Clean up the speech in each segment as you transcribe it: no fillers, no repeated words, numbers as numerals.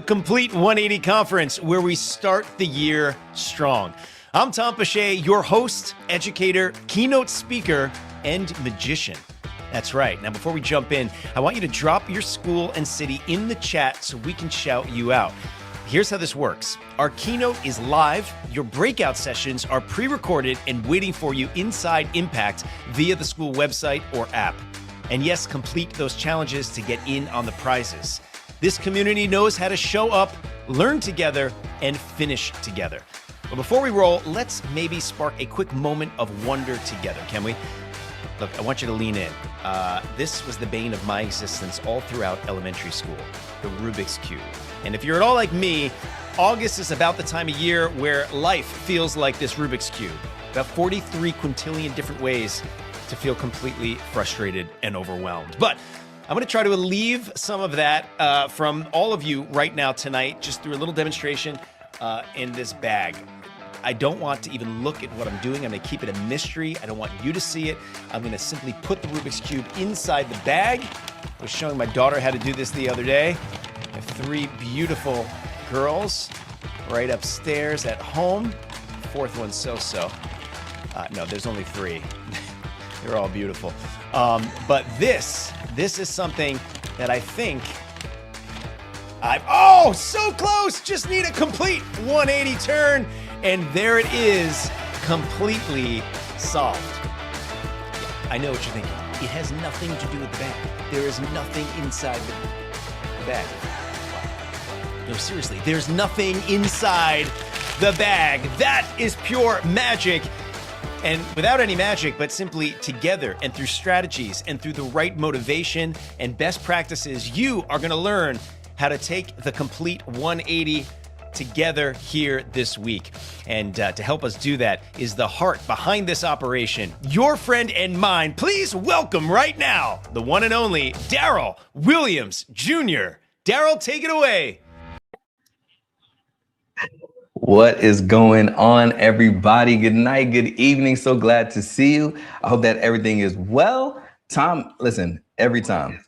Complete 180 Conference, where we start the year strong. I'm Tom Pache, your host, educator, keynote speaker, and magician. That's right. Now, before we jump in, I want you to drop your school and city in the chat so we can shout you out. Here's how this works. Our keynote is live. Your breakout sessions are pre-recorded and waiting for you inside Impact via the school website or app. And yes, complete those challenges to get in on the prizes. This community knows how to show up, learn together, and finish together. But before we roll, let's maybe spark a quick moment of wonder together, can we? Look, I want you to lean in. This was the bane of my existence all throughout elementary school, the Rubik's Cube. And if you're at all like me, August is about the time of year where life feels like this Rubik's Cube. About 43 quintillion different ways to feel completely frustrated and overwhelmed. But I'm going to try to alleviate some of that from all of you right now tonight, just through a little demonstration in this bag. I don't want to even look at what I'm doing. I'm going to keep it a mystery. I don't want you to see it. I'm going to simply put the Rubik's Cube inside the bag. I was showing my daughter how to do this the other day. I have three beautiful girls right upstairs at home. The fourth one's so-so. No, there's only three. They're all beautiful. But this is something that I think oh, so close! Just need a complete 180 turn, and there it is, completely solved. I know what you're thinking. It has nothing to do with the bag. There is nothing inside the bag. No, seriously, there's nothing inside the bag. That is pure magic. And without any magic, but simply together and through strategies and through the right motivation and best practices, you are going to learn how to take the complete 180 together here this week. And to help us do that is the heart behind this operation, your friend and mine. Please welcome right now the one and only Daryl Williams Jr. Daryl, take it away. What is going on, everybody? Good night, good evening. So glad to see you. I hope that everything is well. Tom, listen, every time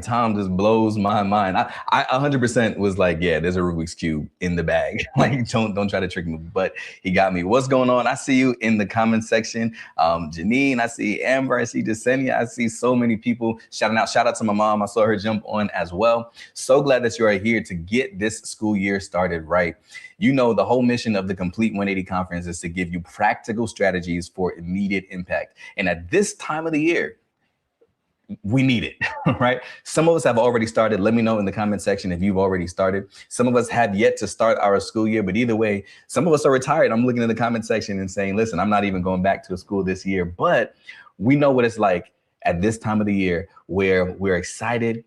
Tom just blows my mind. I 100% was like, yeah, there's a Rubik's Cube in the bag. Like, don't try to trick me, but he got me. What's going on? I see you in the comment section. Janine, I see Amber, I see Jasenia, I see so many people shouting out. Shout out to my mom. I saw her jump on as well. So glad that you are here to get this school year started right. You know, the whole mission of the Complete 180 Conference is to give you practical strategies for immediate impact. And at this time of the year, we need it, right? Some of us have already started. Let me know in the comment section if you've already started. Some of us have yet to start our school year, but either way, some of us are retired. I'm looking in the comment section and saying, listen, I'm not even going back to school this year, but we know what it's like at this time of the year where we're excited,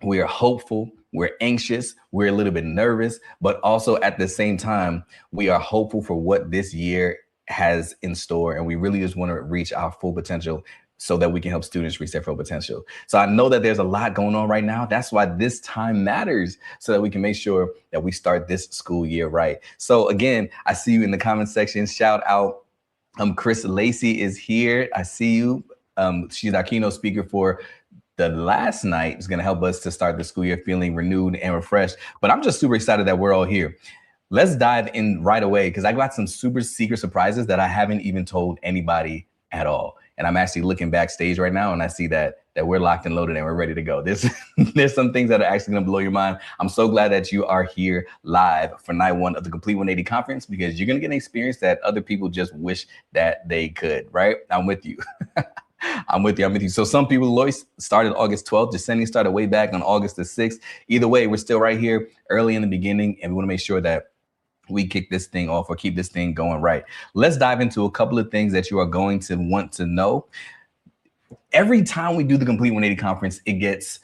we're hopeful, we're anxious, we're a little bit nervous, but also at the same time, we are hopeful for what this year has in store. And we really just want to reach our full potential so that we can help students reach their full potential. So I know that there's a lot going on right now. That's why this time matters, so that we can make sure that we start this school year right. So again, I see you in the comment section. Shout out, Chris Lacey is here. I see you. She's our keynote speaker for the last night. Is going to help us to start the school year feeling renewed and refreshed. But I'm just super excited that we're all here. Let's dive in right away, because I got some super secret surprises that I haven't even told anybody at all. And I'm actually looking backstage right now, and I see that we're locked and loaded and we're ready to go. There's some things that are actually going to blow your mind. I'm so glad that you are here live for night one of the Complete 180 Conference, because you're going to get an experience that other people just wish that they could, right? I'm with you. I'm with you. So some people, Lois started August 12th. Jasenia started way back on August the 6th. Either way, we're still right here early in the beginning, and we want to make sure that we kick this thing off or keep this thing going right. Let's dive into a couple of things that you are going to want to know. Every time we do the Complete 180 Conference, it gets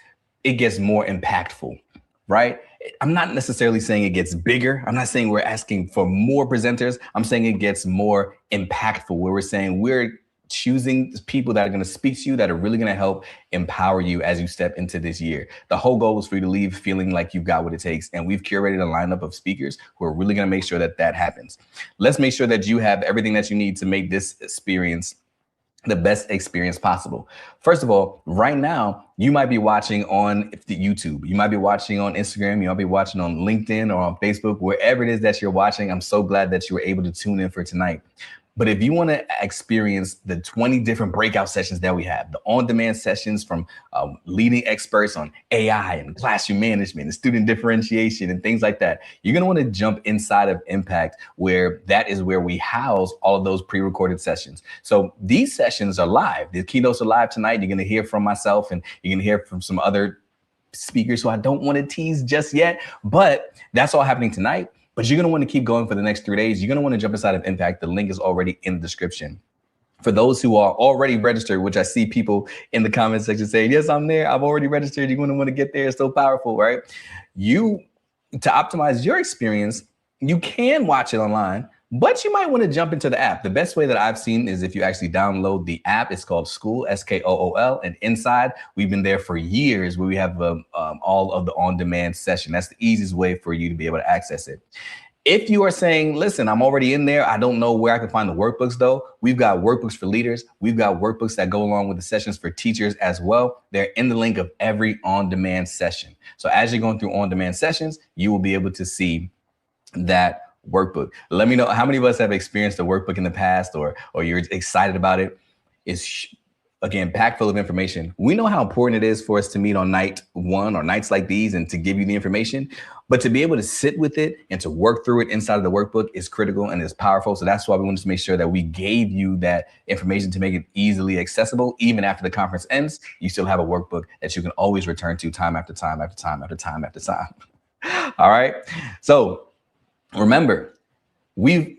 more impactful, right? I'm not necessarily saying it gets bigger. I'm not saying we're asking for more presenters. I'm saying it gets more impactful, where we're saying we're choosing people that are going to speak to you, that are really going to help empower you as you step into this year. The whole goal is for you to leave feeling like you've got what it takes. And we've curated a lineup of speakers who are really going to make sure that that happens. Let's make sure that you have everything that you need to make this experience the best experience possible. First of all, right now, you might be watching on the YouTube. You might be watching on Instagram. You might be watching on LinkedIn or on Facebook, wherever it is that you're watching. I'm so glad that you were able to tune in for tonight. But if you want to experience the 20 different breakout sessions that we have, the on-demand sessions from leading experts on AI and classroom management and student differentiation and things like that, you're going to want to jump inside of Impact, where that is where we house all of those pre-recorded sessions. So these sessions are live. The keynotes are live tonight. You're going to hear from myself, and you're going to hear from some other speakers who I don't want to tease just yet, but that's all happening tonight. But you're going to want to keep going for the next 3 days. You're going to want to jump inside of Impact. The link is already in the description. For those who are already registered, which I see people in the comment section saying, yes, I'm there, I've already registered. You're going to want to get there. It's so powerful, right? To optimize your experience, you can watch it online, but you might want to jump into the app. The best way that I've seen is if you actually download the app. It's called Skool, Skool. And inside, we've been there for years, where we have all of the on-demand session. That's the easiest way for you to be able to access it. If you are saying, listen, I'm already in there, I don't know where I can find the workbooks though, we've got workbooks for leaders. We've got workbooks that go along with the sessions for teachers as well. They're in the link of every on-demand session. So as you're going through on-demand sessions, you will be able to see that workbook. Let me know how many of us have experienced the workbook in the past, or you're excited about it. It's again packed full of information. We know how important it is for us to meet on night one or nights like these and to give you the information, but to be able to sit with it and to work through it inside of the workbook is critical and is powerful. So that's why we wanted to make sure that we gave you that information to make it easily accessible. Even after the conference ends, you still have a workbook that you can always return to time after time after time after time after time. All right. So remember, if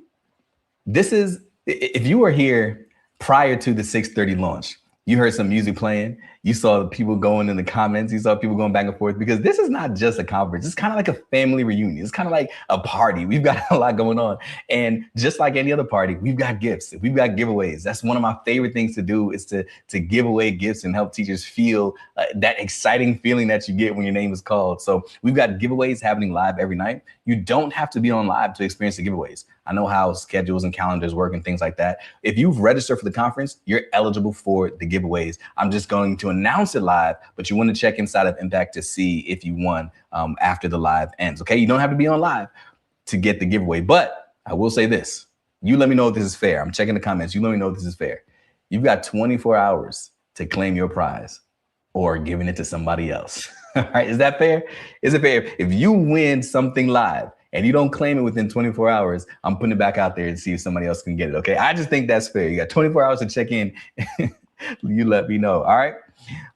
you were here prior to the 6:30 launch, you heard some music playing, you saw people going in the comments, you saw people going back and forth, because this is not just a conference. It's kind of like a family reunion. It's kind of like a party. We've got a lot going on. And just like any other party, we've got gifts. We've got giveaways. That's one of my favorite things to do, is to give away gifts and help teachers feel that exciting feeling that you get when your name is called. So we've got giveaways happening live every night. You don't have to be on live to experience the giveaways. I know how schedules and calendars work and things like that. If you've registered for the conference, you're eligible for the giveaways. I'm just going to announce it live, but you want to check inside of Impact to see if you won after the live ends. Okay, you don't have to be on live to get the giveaway, but I will say this. You let me know if this is fair. I'm checking the comments. You let me know if this is fair. You've got 24 hours to claim your prize, or giving it to somebody else. All right, is that fair? Is it fair? If you win something live and you don't claim it within 24 hours, I'm putting it back out there to see if somebody else can get it, okay? I just think that's fair. You got 24 hours to check in. You let me know, all right?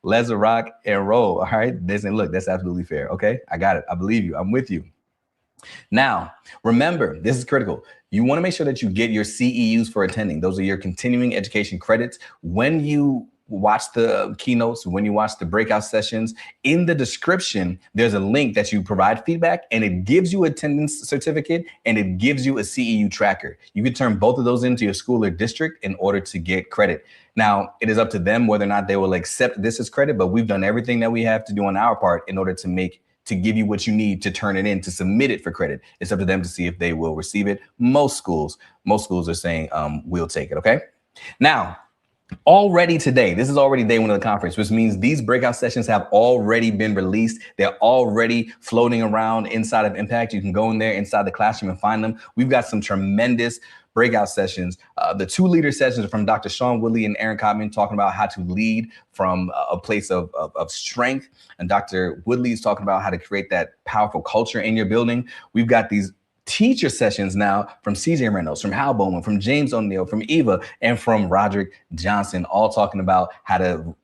Let's rock and roll, all right? Look, that's absolutely fair, okay? I got it. I believe you. I'm with you. Now, remember, this is critical. You want to make sure that you get your CEUs for attending. Those are your continuing education credits. When you watch the keynotes, when you watch the breakout sessions, in the description, there's a link that you provide feedback, and it gives you attendance certificate, and it gives you a CEU tracker. You can turn both of those into your school or district in order to get credit. Now, it is up to them whether or not they will accept this as credit, but we've done everything that we have to do on our part in order to give you what you need to turn it in, to submit it for credit. It's up to them to see if they will receive it. Most schools are saying we'll take it, okay? Now, already today, this is already day one of the conference, which means these breakout sessions have already been released. They're already floating around inside of Impact. You can go in there inside the classroom and find them. We've got some tremendous breakout sessions. The 2 leader sessions are from Dr. Sean Woodley and Aaron Cotman, talking about how to lead from a place of strength. And Dr. Woodley is talking about how to create that powerful culture in your building. We've got these teacher sessions now from CJ Reynolds, from Hal Bowman, from James O'Neill, from Eva, and from Roderick Johnson, all talking about how to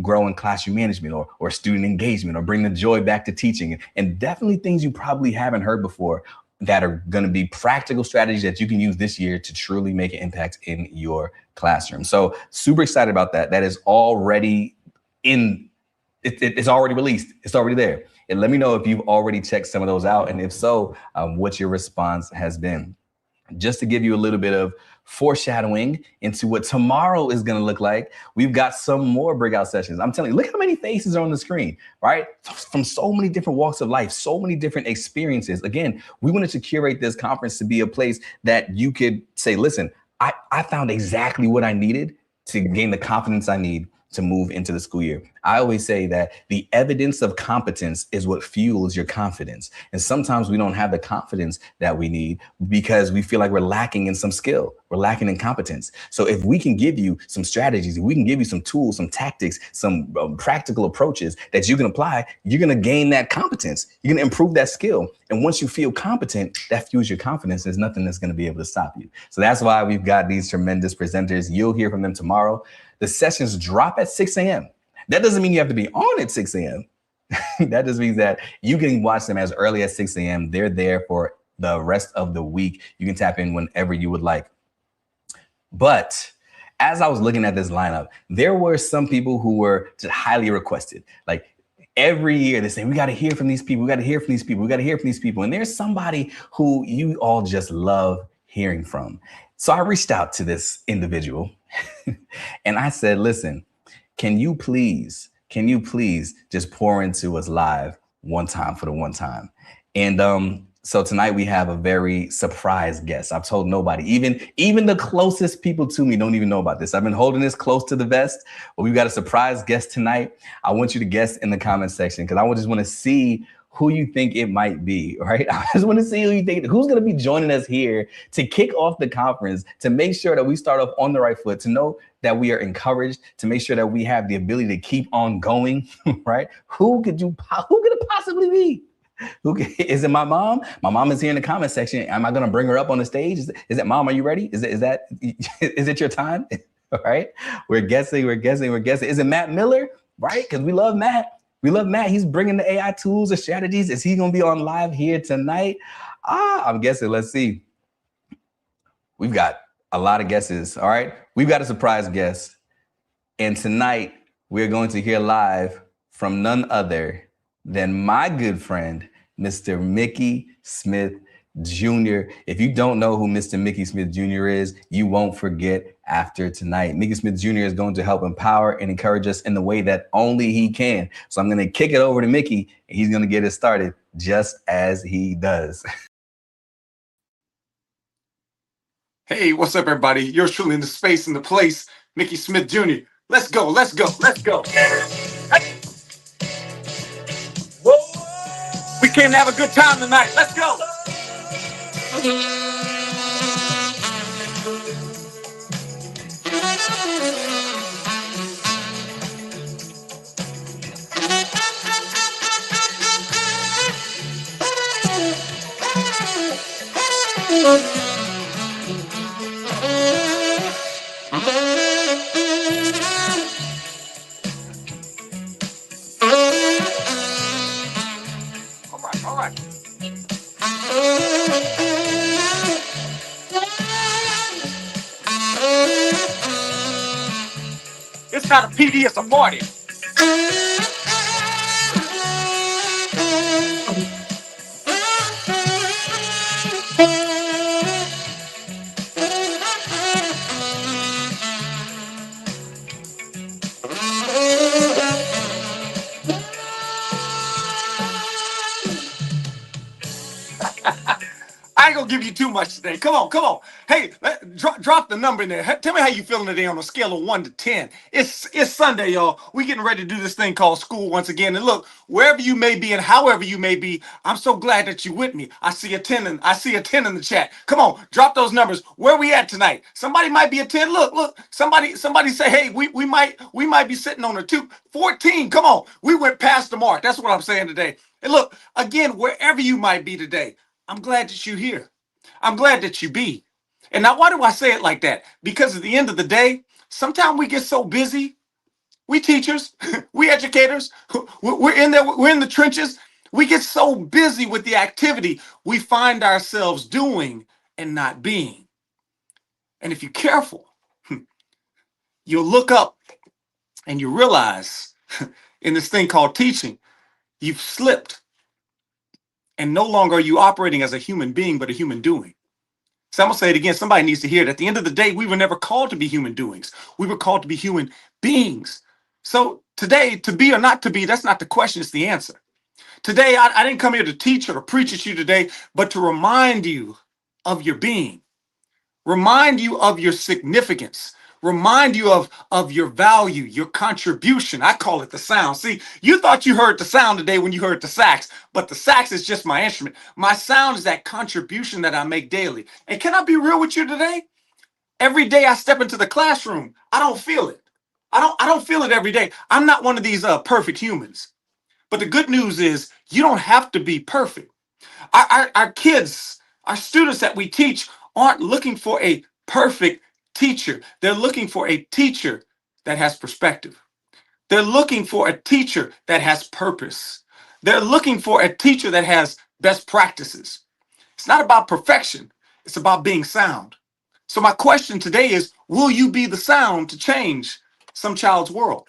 grow in classroom management or student engagement, or bring the joy back to teaching, and definitely things you probably haven't heard before that are going to be practical strategies that you can use this year to truly make an impact in your classroom. So super excited about that. That is already it's already released. It's already there. And let me know if you've already checked some of those out. And if so, what your response has been. Just to give you a little bit of foreshadowing into what tomorrow is going to look like, we've got some more breakout sessions. I'm telling you, look how many faces are on the screen, right? From so many different walks of life, so many different experiences. Again, we wanted to curate this conference to be a place that you could say, listen, I found exactly what I needed to gain the confidence I need to move into the school year. I always say that the evidence of competence is what fuels your confidence. And sometimes we don't have the confidence that we need because we feel like we're lacking in some skill. We're lacking in competence. So if we can give you some strategies, if we can give you some tools, some tactics, some practical approaches that you can apply, you're going to gain that competence. You're going to improve that skill. And once you feel competent, that fuels your confidence. There's nothing that's going to be able to stop you. So that's why we've got these tremendous presenters. You'll hear from them tomorrow. The sessions drop at 6 a.m. That doesn't mean you have to be on at 6 a.m. That just means that you can watch them as early as 6 a.m. They're there for the rest of the week. You can tap in whenever you would like. But as I was looking at this lineup, there were some people who were just highly requested. Like every year they say, we got to hear from these people. We got to hear from these people. We got to hear from these people. And there's somebody who you all just love hearing from. So I reached out to this individual and I said, listen, can you please just pour into us live one time for the one time? And so tonight we have a very surprise guest. I've told nobody, even the closest people to me don't even know about this. I've been holding this close to the vest, but we've got a surprise guest tonight. I want you to guess in the comment section because I just want to see who you think it might be, right? I just want to see who's going to be joining us here to kick off the conference, to make sure that we start off on the right foot, to know that we are encouraged, to make sure that we have the ability to keep on going, right? Who could it possibly be? Is it my mom? My mom is here in the comment section. Am I going to bring her up on the stage? Is it mom? Are you ready? Is it your time? All right. We're guessing. Is it Matt Miller? Right? Because we love Matt. He's bringing the AI tools and strategies. Is he going to be on live here tonight? I'm guessing. Let's see. We've got a lot of guesses. All right. We've got a surprise guest. And tonight we're going to hear live from none other than my good friend, Mr. Mickey Smith Jr. If you don't know who Mr. Mickey Smith Jr. is, you won't forget after tonight. Mickey Smith Jr. is going to help empower and encourage us in the way that only he can. So I'm going to kick it over to Mickey, and he's going to get us started just as he does. Hey, what's up, everybody? You're truly in the space and the place, Mickey Smith Jr. Let's go. Hey. Whoa. We came to have a good time tonight. Let's go. All right. It's not a PD, it's a party. I ain't gonna give you too much today. Come on. Hey, drop the number in there. Tell me how you feeling today on a scale of 1 to 10. It's Sunday, y'all. We getting ready to do this thing called school once again. And look, wherever you may be and however you may be, I'm so glad that you're with me. I see a 10 in the chat. Come on, drop those numbers. Where we at tonight? Somebody might be a 10. Look. Somebody say, hey, we might be sitting on a 2. 14. Come on. We went past the mark. That's what I'm saying today. And look, again, wherever you might be today, I'm glad that you're here. I'm glad that you be. And now, why do I say it like that? Because at the end of the day, sometimes we get so busy. We teachers, we educators, we're in there, we're in the trenches. We get so busy with the activity we find ourselves doing and not being. And if you're careful, you'll look up and you realize in this thing called teaching, you've slipped. And no longer are you operating as a human being, but a human doing. So I'm going to say it again. Somebody needs to hear it. At the end of the day, we were never called to be human doings. We were called to be human beings. So today, to be or not to be, that's not the question. It's the answer. Today, I didn't come here to teach or to preach at you today, but to remind you of your being. Remind you of your significance. remind you of your value, your contribution. I call it the sound. See, you thought you heard the sound today when you heard the sax, but the sax is just my instrument. My sound is that contribution that I make daily. And can I be real with you today? Every day I step into the classroom, I don't feel it. I don't feel it every day. I'm not one of these perfect humans. But the good news is you don't have to be perfect. Our kids, our students that we teach aren't looking for a perfect teacher. They're looking for a teacher that has perspective. They're looking for a teacher that has purpose. They're looking for a teacher that has best practices. It's not about perfection. It's about being sound. So my question today is, will you be the sound to change some child's world?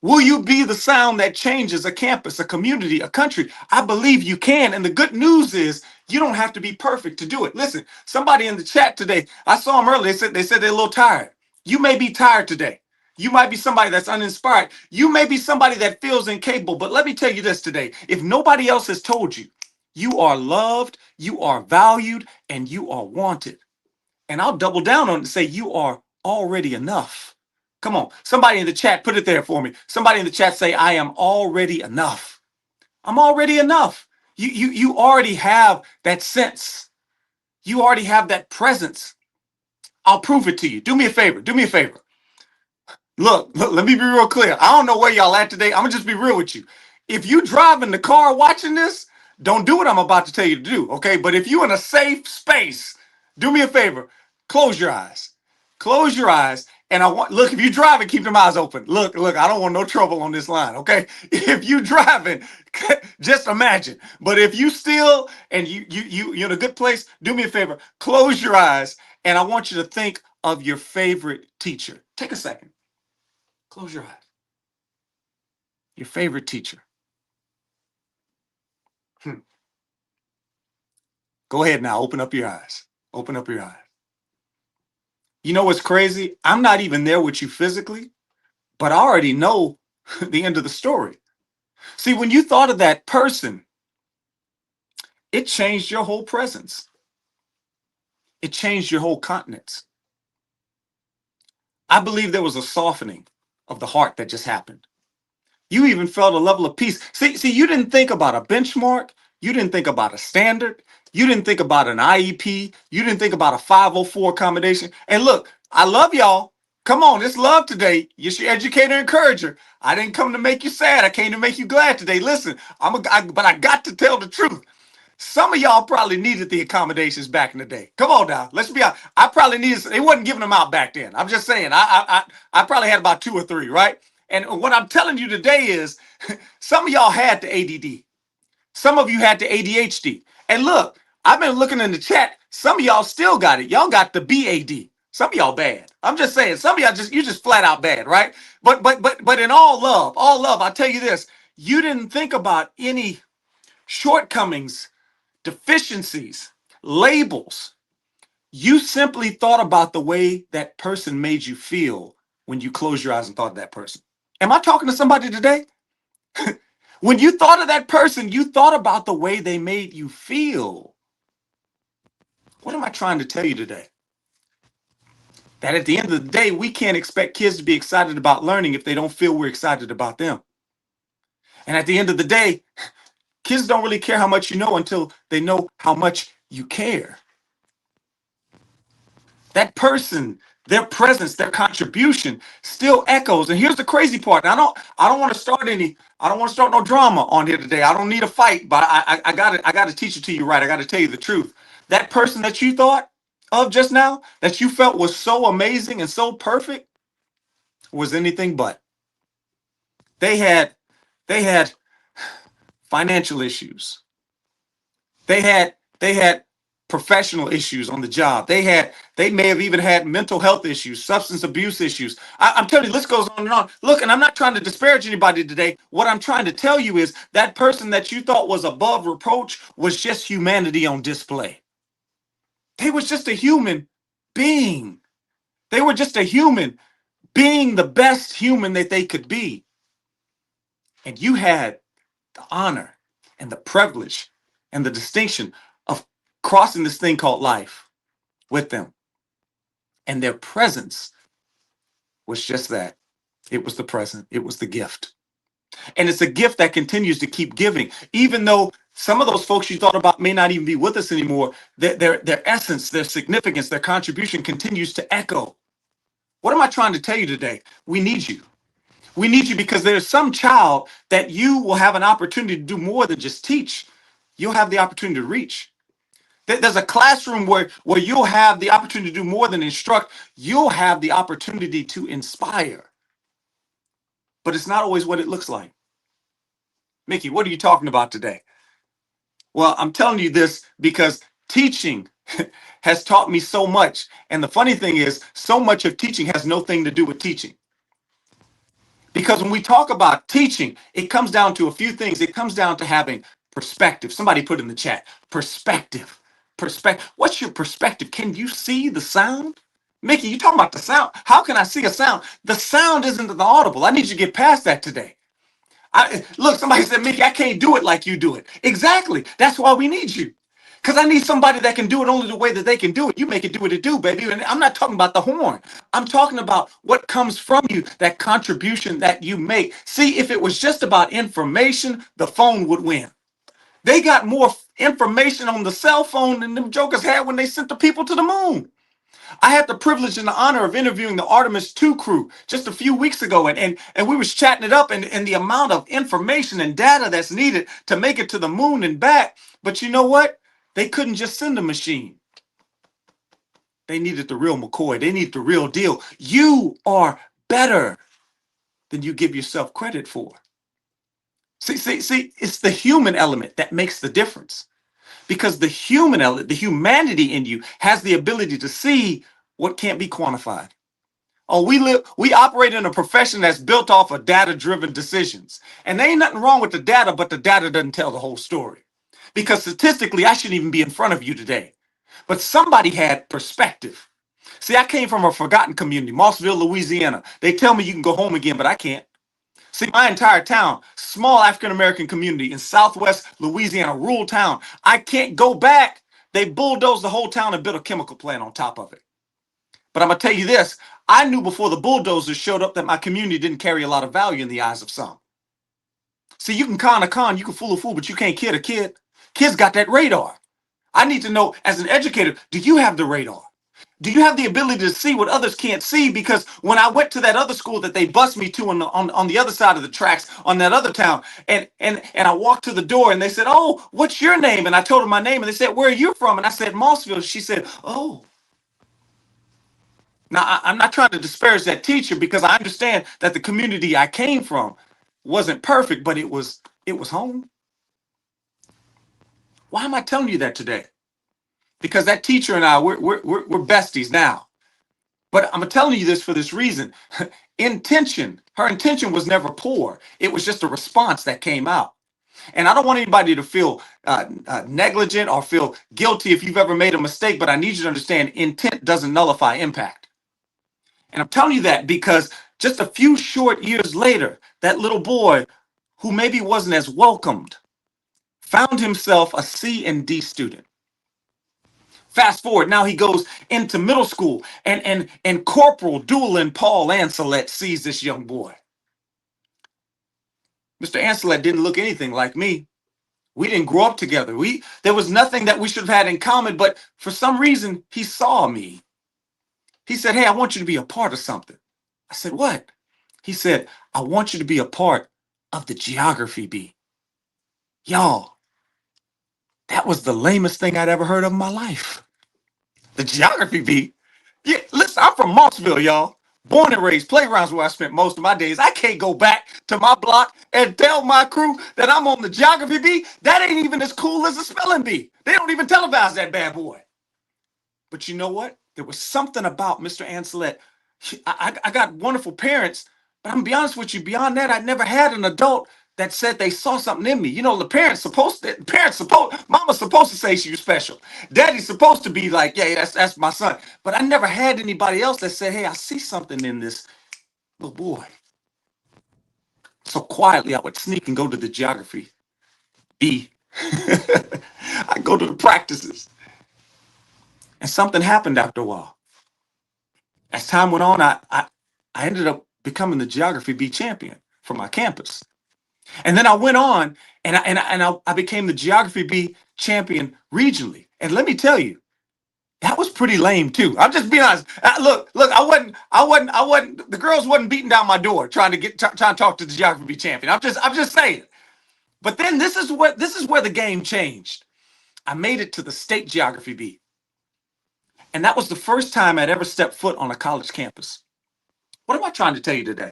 Will you be the sound that changes a campus, a community, a country? I believe you can. And the good news is you don't have to be perfect to do it. Listen, somebody in the chat today, I saw them earlier. They said they're a little tired. You may be tired today. You might be somebody that's uninspired. You may be somebody that feels incapable. But let me tell you this today. If nobody else has told you, you are loved, you are valued, and you are wanted. And I'll double down on it and say you are already enough. Come on, somebody in the chat, put it there for me. Somebody in the chat say, I am already enough. I'm already enough. You already have that sense. You already have that presence. I'll prove it to you. Do me a favor. Do me a favor. Look, let me be real clear. I don't know where y'all at today. I'm gonna just be real with you. If you drive in the car watching this, don't do what I'm about to tell you to do, okay? But if you in a safe space, do me a favor. Close your eyes. Close your eyes. And look, if you're driving, keep them eyes open. Look, I don't want no trouble on this line, okay? If you driving, just imagine. But if you still and you're in a good place, do me a favor. Close your eyes, and I want you to think of your favorite teacher. Take a second. Close your eyes. Your favorite teacher. Go ahead now. Open up your eyes. Open up your eyes. You know what's crazy? I'm not even there with you physically, but I already know the end of the story. See, when you thought of that person, it changed your whole presence. It changed your whole continents. I believe there was a softening of the heart that just happened. You even felt a level of peace. See, you didn't think about a benchmark. You didn't think about a standard. You didn't think about an IEP. You didn't think about a 504 accommodation. And look, I love y'all. Come on, it's love today. You're your educator, encourager. I didn't come to make you sad. I came to make you glad today. Listen, but I got to tell the truth. Some of y'all probably needed the accommodations back in the day. Come on now, let's be honest. I probably needed. They wasn't giving them out back then. I'm just saying. I probably had about 2 or 3, right? And what I'm telling you today is, some of y'all had the ADD. Some of you had the ADHD. And look, I've been looking in the chat. Some of y'all still got it. Y'all got the BAD. Some of y'all bad. I'm just saying. Some of y'all you just flat out bad, right? But in all love, I'll tell you this: you didn't think about any shortcomings, deficiencies, labels. You simply thought about the way that person made you feel when you closed your eyes and thought of that person. Am I talking to somebody today? When you thought of that person, you thought about the way they made you feel. What am I trying to tell you today? That at the end of the day, we can't expect kids to be excited about learning if they don't feel we're excited about them. And at the end of the day, kids don't really care how much you know until they know how much you care. That person, their presence, their contribution still echoes. And here's the crazy part. I don't want to start no drama on here today. I don't need a fight, but I gotta teach it to you right. I gotta tell you the truth. That person that you thought of just now, that you felt was so amazing and so perfect, was anything but. They had financial issues. They had professional issues on the job. They may have even had mental health issues, substance abuse issues. I'm telling you, list goes on and on. Look, and I'm not trying to disparage anybody today. What I'm trying to tell you is that person that you thought was above reproach was just humanity on display. They was just a human being. They were just a human being, the best human that they could be. And you had the honor and the privilege and the distinction of crossing this thing called life with them. And their presence was just that. It was the present. It was the gift. And it's a gift that continues to keep giving, even though some of those folks you thought about may not even be with us anymore. Their essence, their significance, their contribution continues to echo. What am I trying to tell you today? We need you. We need you because there's some child that you will have an opportunity to do more than just teach. You'll have the opportunity to reach. There's a classroom where you'll have the opportunity to do more than instruct. You'll have the opportunity to inspire. But it's not always what it looks like. Mickey, what are you talking about today? Well, I'm telling you this because teaching has taught me so much. And the funny thing is, so much of teaching has no thing to do with teaching. Because when we talk about teaching, it comes down to a few things. It comes down to having perspective. Somebody put in the chat, perspective. Perspective. What's your perspective? Can you see the sound? Mickey, you talking about the sound. How can I see a sound? The sound isn't the audible. I need you to get past that today. Look, somebody said, Mickey, I can't do it like you do it. Exactly. That's why we need you. Because I need somebody that can do it only the way that they can do it. You make it do what it do, baby. And I'm not talking about the horn. I'm talking about what comes from you, that contribution that you make. See, if it was just about information, the phone would win. They got more information on the cell phone than them jokers had when they sent the people to the moon. I had the privilege and the honor of interviewing the Artemis 2 crew just a few weeks ago, and we was chatting it up and the amount of information and data that's needed to make it to the moon and back. But you know what? They couldn't just send a machine. They needed the real McCoy. They need the real deal. You are better than you give yourself credit for. See, it's the human element that makes the difference. Because the human element, the humanity in you has the ability to see what can't be quantified. Oh, we operate in a profession that's built off of data-driven decisions. And there ain't nothing wrong with the data, but the data doesn't tell the whole story. Because statistically, I shouldn't even be in front of you today. But somebody had perspective. See, I came from a forgotten community, Mossville, Louisiana. They tell me you can go home again, but I can't. See, my entire town, small African-American community in Southwest Louisiana, rural town. I can't go back. They bulldozed the whole town and built a chemical plant on top of it. But I'm going to tell you this. I knew before the bulldozers showed up that my community didn't carry a lot of value in the eyes of some. See, you can con a con, you can fool a fool, but you can't kid a kid. Kids got that radar. I need to know, as an educator, do you have the radar? Do you have the ability to see what others can't see? Because when I went to that other school that they bused me to on the other side of the tracks, on that other town, and I walked to the door and they said, "Oh, what's your name?" And I told them my name and they said, "Where are you from?" And I said, "Mossville." She said, "Oh." Now, I'm not trying to disparage that teacher because I understand that the community I came from wasn't perfect, but it was home. Why am I telling you that today? Because that teacher and I, we're besties now. But I'm telling you this for this reason. Her intention was never poor. It was just a response that came out. And I don't want anybody to feel negligent or feel guilty if you've ever made a mistake, but I need you to understand intent doesn't nullify impact. And I'm telling you that because just a few short years later, that little boy who maybe wasn't as welcomed found himself a C and D student. Fast forward, now he goes into middle school, and Corporal Doolin Paul Ancelet sees this young boy. Mr. Ancelet didn't look anything like me. We didn't grow up together. There was nothing that we should have had in common, but for some reason, he saw me. He said, "Hey, I want you to be a part of something." I said, "What?" He said, "I want you to be a part of the geography bee." Y'all, that was the lamest thing I'd ever heard of in my life. The geography bee. Yeah, listen, I'm from Mossville, y'all. Born and raised, playgrounds where I spent most of my days. I can't go back to my block and tell my crew that I'm on the geography bee. That ain't even as cool as the spelling bee. They don't even televise that bad boy. But you know what? There was something about Mr. Ancelet. I got wonderful parents, but I'm gonna be honest with you, beyond that, I never had an adult that said they saw something in me. You know, mama's supposed to say she was special. Daddy's supposed to be like, yeah, that's my son. But I never had anybody else that said, "Hey, I see something in this little boy." So quietly, I would sneak and go to the geography B. I go to the practices. And something happened after a while. As time went on, I I ended up becoming the Geography B champion for my campus. And then I went on and I became the Geography B champion regionally. And let me tell you, that was pretty lame too. I'm just being honest. Look, I wasn't. The girls wasn't beating down my door trying to talk to the Geography B champion. I'm just saying. But then this is where the game changed. I made it to the state Geography B, and that was the first time I'd ever stepped foot on a college campus. What am I trying to tell you today?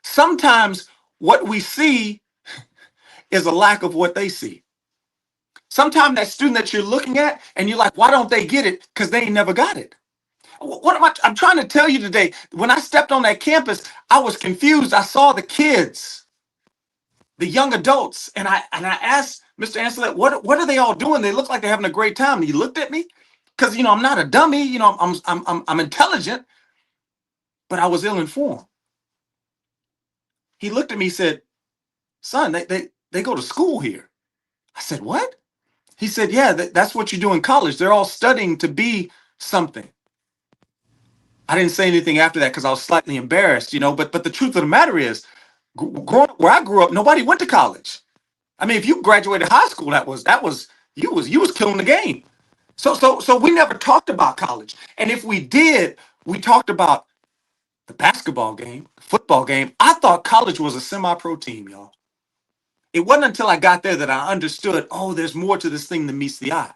Sometimes what we see is a lack of what they see. Sometimes that student that you're looking at and you're like, why don't they get it? Because they ain't never got it. I'm trying to tell you today. When I stepped on that campus, I was confused. I saw the kids, the young adults, and I asked Mr. Ancelet, what are they all doing? They look like they're having a great time. And he looked at me because I'm not a dummy. I'm intelligent, but I was ill-informed. He looked at me and said, son, they go to school here. I said, what? He said, yeah, that's what you do in college. They're all studying to be something. I didn't say anything after that because I was slightly embarrassed, but the truth of the matter is, growing up where I grew up, nobody went to college. I mean, if you graduated high school, that was you was killing the game. So we never talked about college. And if we did, we talked about the basketball game, football game. I thought college was a semi-pro team, y'all. It wasn't until I got there that I understood, oh, there's more to this thing than meets the eye.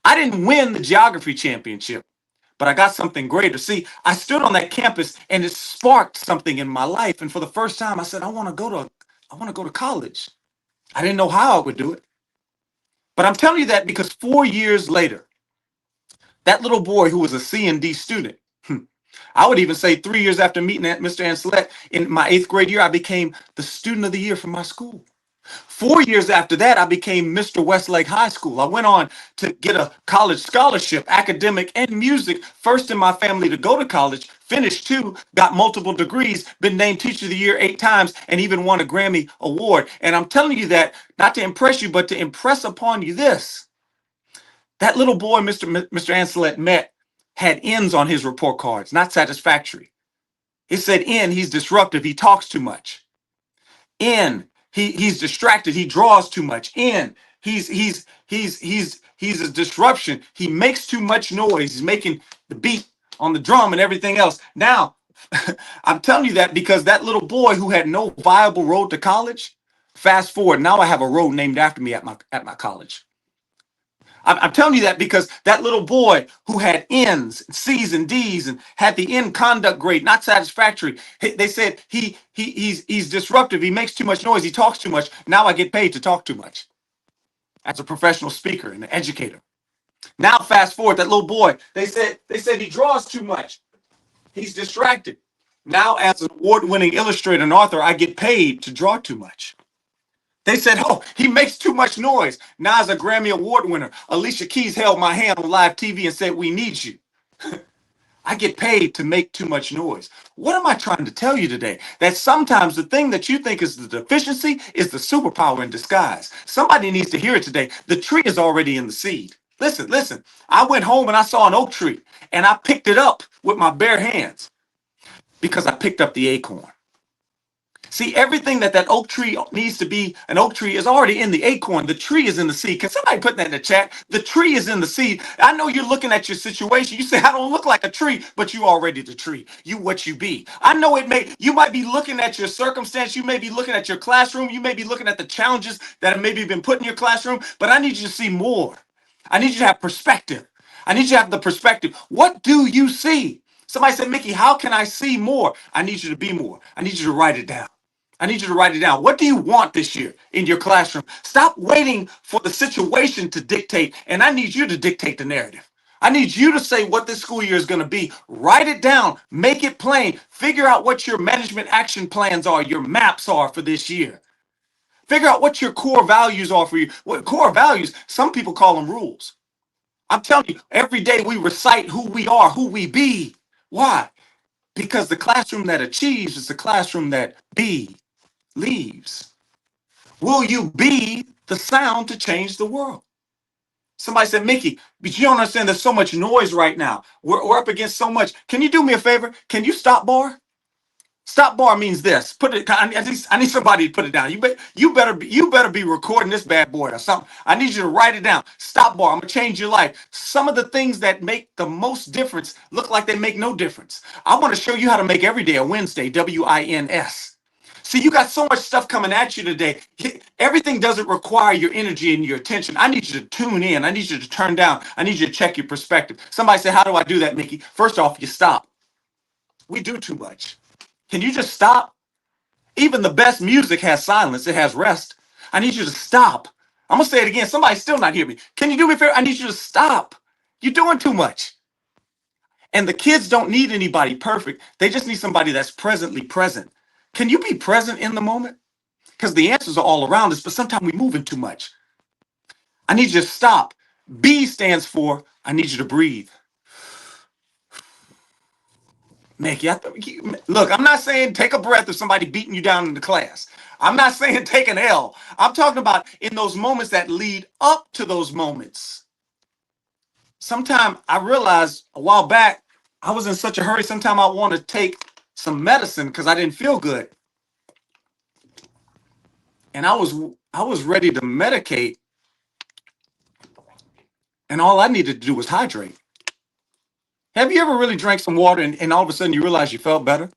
I didn't win the geography championship, but I got something greater. See, I stood on that campus and it sparked something in my life. And for the first time, I said, I want to go to college. I didn't know how I would do it. But I'm telling you that because 4 years later, that little boy who was a C and D student, I would even say 3 years after meeting Mr. Ancelet in my 8th grade year, I became the student of the year for my school. 4 years after that, I became Mr. Westlake High School. I went on to get a college scholarship, academic and music, first in my family to go to college, finished 2, got multiple degrees, been named Teacher of the Year 8 times, and even won a Grammy Award. And I'm telling you that not to impress you, but to impress upon you this. That little boy Mr. Ancelet met had N's on his report cards, not satisfactory. It said N, he's disruptive, he talks too much. N, he's distracted, he draws too much. N, he's a disruption. He makes too much noise. He's making the beat on the drum and everything else. Now, I'm telling you that because that little boy who had no viable road to college, fast forward, now I have a road named after me at my college. I'm telling you that because that little boy who had N's, C's, and D's and had the N conduct grade, not satisfactory. They said he's disruptive. He makes too much noise. He talks too much. Now I get paid to talk too much as a professional speaker and an educator. Now fast forward, that little boy, they said he draws too much. He's distracted. Now as an award-winning illustrator and author, I get paid to draw too much. They said, oh, he makes too much noise. Now as a Grammy Award winner, Alicia Keys held my hand on live TV and said, we need you. I get paid to make too much noise. What am I trying to tell you today? That sometimes the thing that you think is the deficiency is the superpower in disguise. Somebody needs to hear it today. The tree is already in the seed. Listen. I went home and I saw an oak tree and I picked it up with my bare hands because I picked up the acorn. See, everything that oak tree needs to be an oak tree is already in the acorn. The tree is in the seed. Can somebody put that in the chat? The tree is in the seed. I know you're looking at your situation. You say, I don't look like a tree, but you already the tree. You what you be. I know you might be looking at your circumstance. You may be looking at your classroom. You may be looking at the challenges that have maybe been put in your classroom, but I need you to see more. I need you to have perspective. I need you to have the perspective. What do you see? Somebody said, Mickey, how can I see more? I need you to be more. I need you to write it down. I need you to write it down. What do you want this year in your classroom? Stop waiting for the situation to dictate, and I need you to dictate the narrative. I need you to say what this school year is going to be. Write it down. Make it plain. Figure out what your management action plans are, your maps are for this year. Figure out what your core values are for you. What core values, some people call them rules. I'm telling you, every day we recite who we are, who we be. Why? Because the classroom that achieves is the classroom that leaves. Will you be the sound to change the world? Somebody said, Mickey, but you don't understand. There's so much noise right now. We're up against so much. Can you do me a favor? Can you stop bar? Stop bar means this. Put it. I need somebody to put it down. You better be recording this bad boy or something. I need you to write it down. Stop bar. I'm gonna change your life. Some of the things that make the most difference look like they make no difference. I want to show you how to make every day a Wednesday. WINS. See, you got so much stuff coming at you today. Everything doesn't require your energy and your attention. I need you to tune in. I need you to turn down. I need you to check your perspective. Somebody said, "How do I do that, Mickey?" First off, you stop. We do too much. Can you just stop? Even the best music has silence, it has rest. I need you to stop. I'm gonna say it again. Somebody's still not hearing me. Can you do me a favor? I need you to stop. You're doing too much. And the kids don't need anybody perfect. They just need somebody that's presently present. Can you be present in the moment? Because the answers are all around us, but sometimes we moving too much. I need you to stop. B stands for I need you to breathe. Mickey, look, I'm not saying take a breath if somebody beating you down in the class. I'm not saying take an L. I'm talking about in those moments that lead up to those moments. Sometimes I realized a while back, I was in such a hurry. Sometimes I want to take some medicine because I didn't feel good. And I was ready to medicate. And all I needed to do was hydrate. Have you ever really drank some water and all of a sudden you realize you felt better?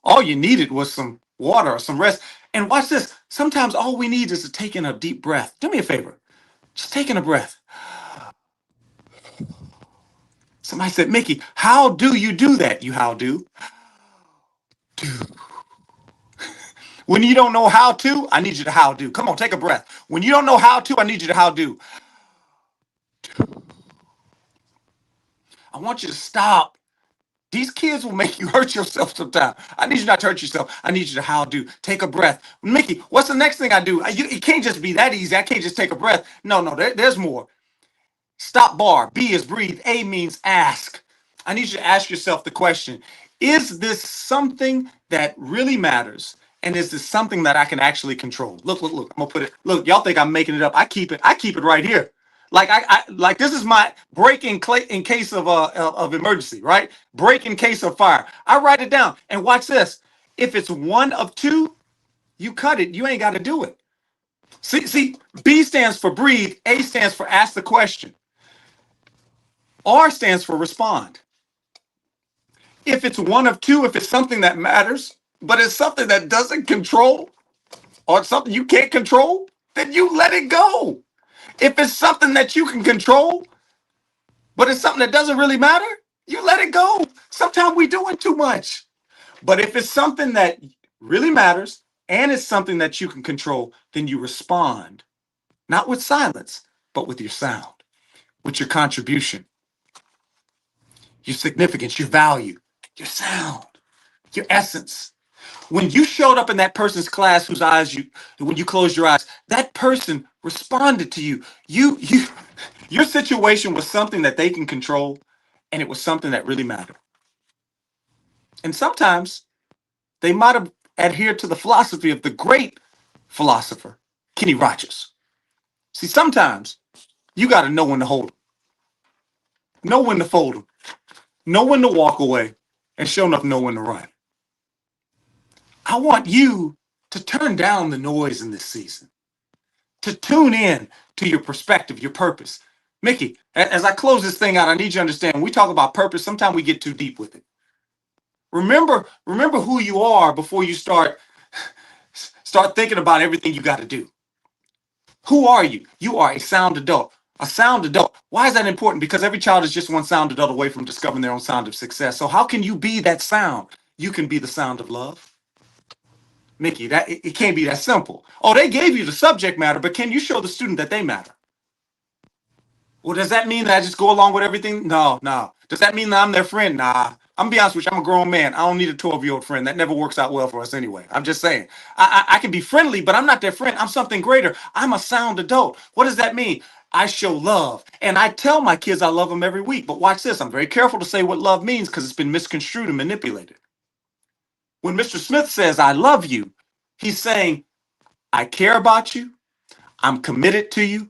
All you needed was some water or some rest. And watch this. Sometimes all we need is to take in a deep breath. Do me a favor. Just take in a breath. Somebody said, "Mickey, how do you do that?" You how do? When you don't know how to, I need you to how do. Come on, take a breath. When you don't know how to, I need you to how do. I want you to stop. These kids will make you hurt yourself sometimes. I need you not to hurt yourself. I need you to how do. Take a breath. Mickey, what's the next thing I do? It can't just be that easy. I can't just take a breath. No, there's more. Stop bar. B is breathe. A means ask. I need you to ask yourself the question, is this something that really matters? And is this something that I can actually control? Look. I'm gonna put it. Look, y'all think I'm making it up. I keep it right here. Like like this is my break in case of emergency, right? Break in case of fire. I write it down and watch this. If it's one of two, you cut it. You ain't got to do it. See, B stands for breathe. A stands for ask the question. R stands for respond. If it's one of two, if it's something that matters, but it's something that doesn't control or something you can't control, then you let it go. If it's something that you can control, but it's something that doesn't really matter, you let it go. Sometimes we're doing too much. But if it's something that really matters and it's something that you can control, then you respond, not with silence, but with your sound, with your contribution, your significance, your value, your sound, your essence. When you showed up in that person's class when you closed your eyes, that person responded to you. Your situation was something that they can control, and it was something that really mattered. And sometimes they might have adhered to the philosophy of the great philosopher, Kenny Rogers. See, sometimes you got to know when to hold them, know when to fold them, know when to walk away, and sure enough, know when to run. I want you to turn down the noise in this season, to tune in to your perspective, your purpose. Mickey, as I close this thing out, I need you to understand, when we talk about purpose, sometimes we get too deep with it. Remember who you are before you start thinking about everything you got to do. Who are you? You are a sound adult. A sound adult. Why is that important? Because every child is just one sound adult away from discovering their own sound of success. So how can you be that sound? You can be the sound of love. Mickey, it can't be that simple. Oh, they gave you the subject matter, but can you show the student that they matter? Well, does that mean that I just go along with everything? No. Does that mean that I'm their friend? Nah. I'm gonna be honest with you, I'm a grown man. I don't need a 12-year-old friend. That never works out well for us anyway. I'm just saying. I can be friendly, but I'm not their friend. I'm something greater. I'm a sound adult. What does that mean? I show love. And I tell my kids I love them every week. But watch this. I'm very careful to say what love means because it's been misconstrued and manipulated. When Mr. Smith says, I love you, he's saying, I care about you. I'm committed to you.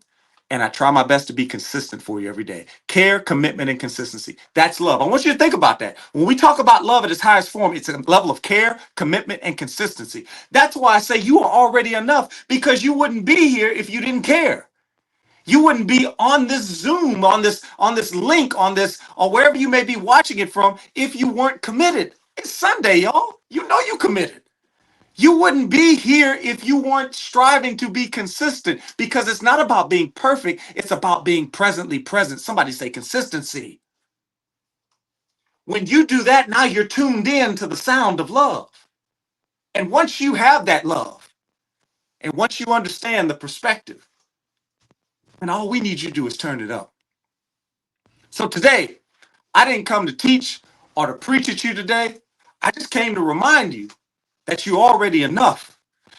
and I try my best to be consistent for you every day. Care, commitment, and consistency. That's love. I want you to think about that. When we talk about love at its highest form, it's a level of care, commitment, and consistency. That's why I say you are already enough, because you wouldn't be here if you didn't care. You wouldn't be on this Zoom, on this link, on this, or wherever you may be watching it from, if you weren't committed. It's Sunday, y'all. You know you committed. You wouldn't be here if you weren't striving to be consistent, because it's not about being perfect. It's about being presently present. Somebody say consistency. When you do that, now you're tuned in to the sound of love. And once you have that love, and once you understand the perspective, and all we need you to do is turn it up. So today, I didn't come to teach or to preach at you today. I just came to remind you that you're already enough,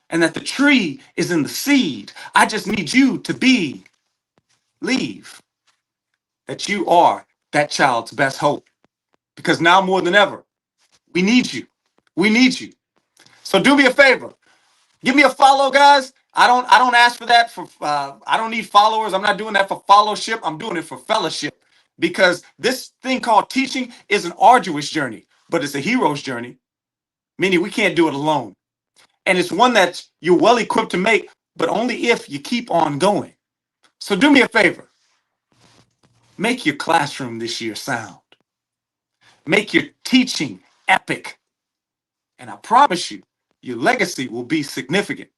and that the tree is in the seed. I just need you to believe that you are that child's best hope, because now more than ever, we need you. We need you. So do me a favor. Give me a follow, guys. I don't ask for that for I don't need followers. I'm not doing that for fellowship. I'm doing it for fellowship, because this thing called teaching is an arduous journey, but it's a hero's journey, meaning we can't do it alone. And it's one that you're well equipped to make, but only if you keep on going. So do me a favor. Make your classroom this year sound. Make your teaching epic. And I promise you, your legacy will be significant.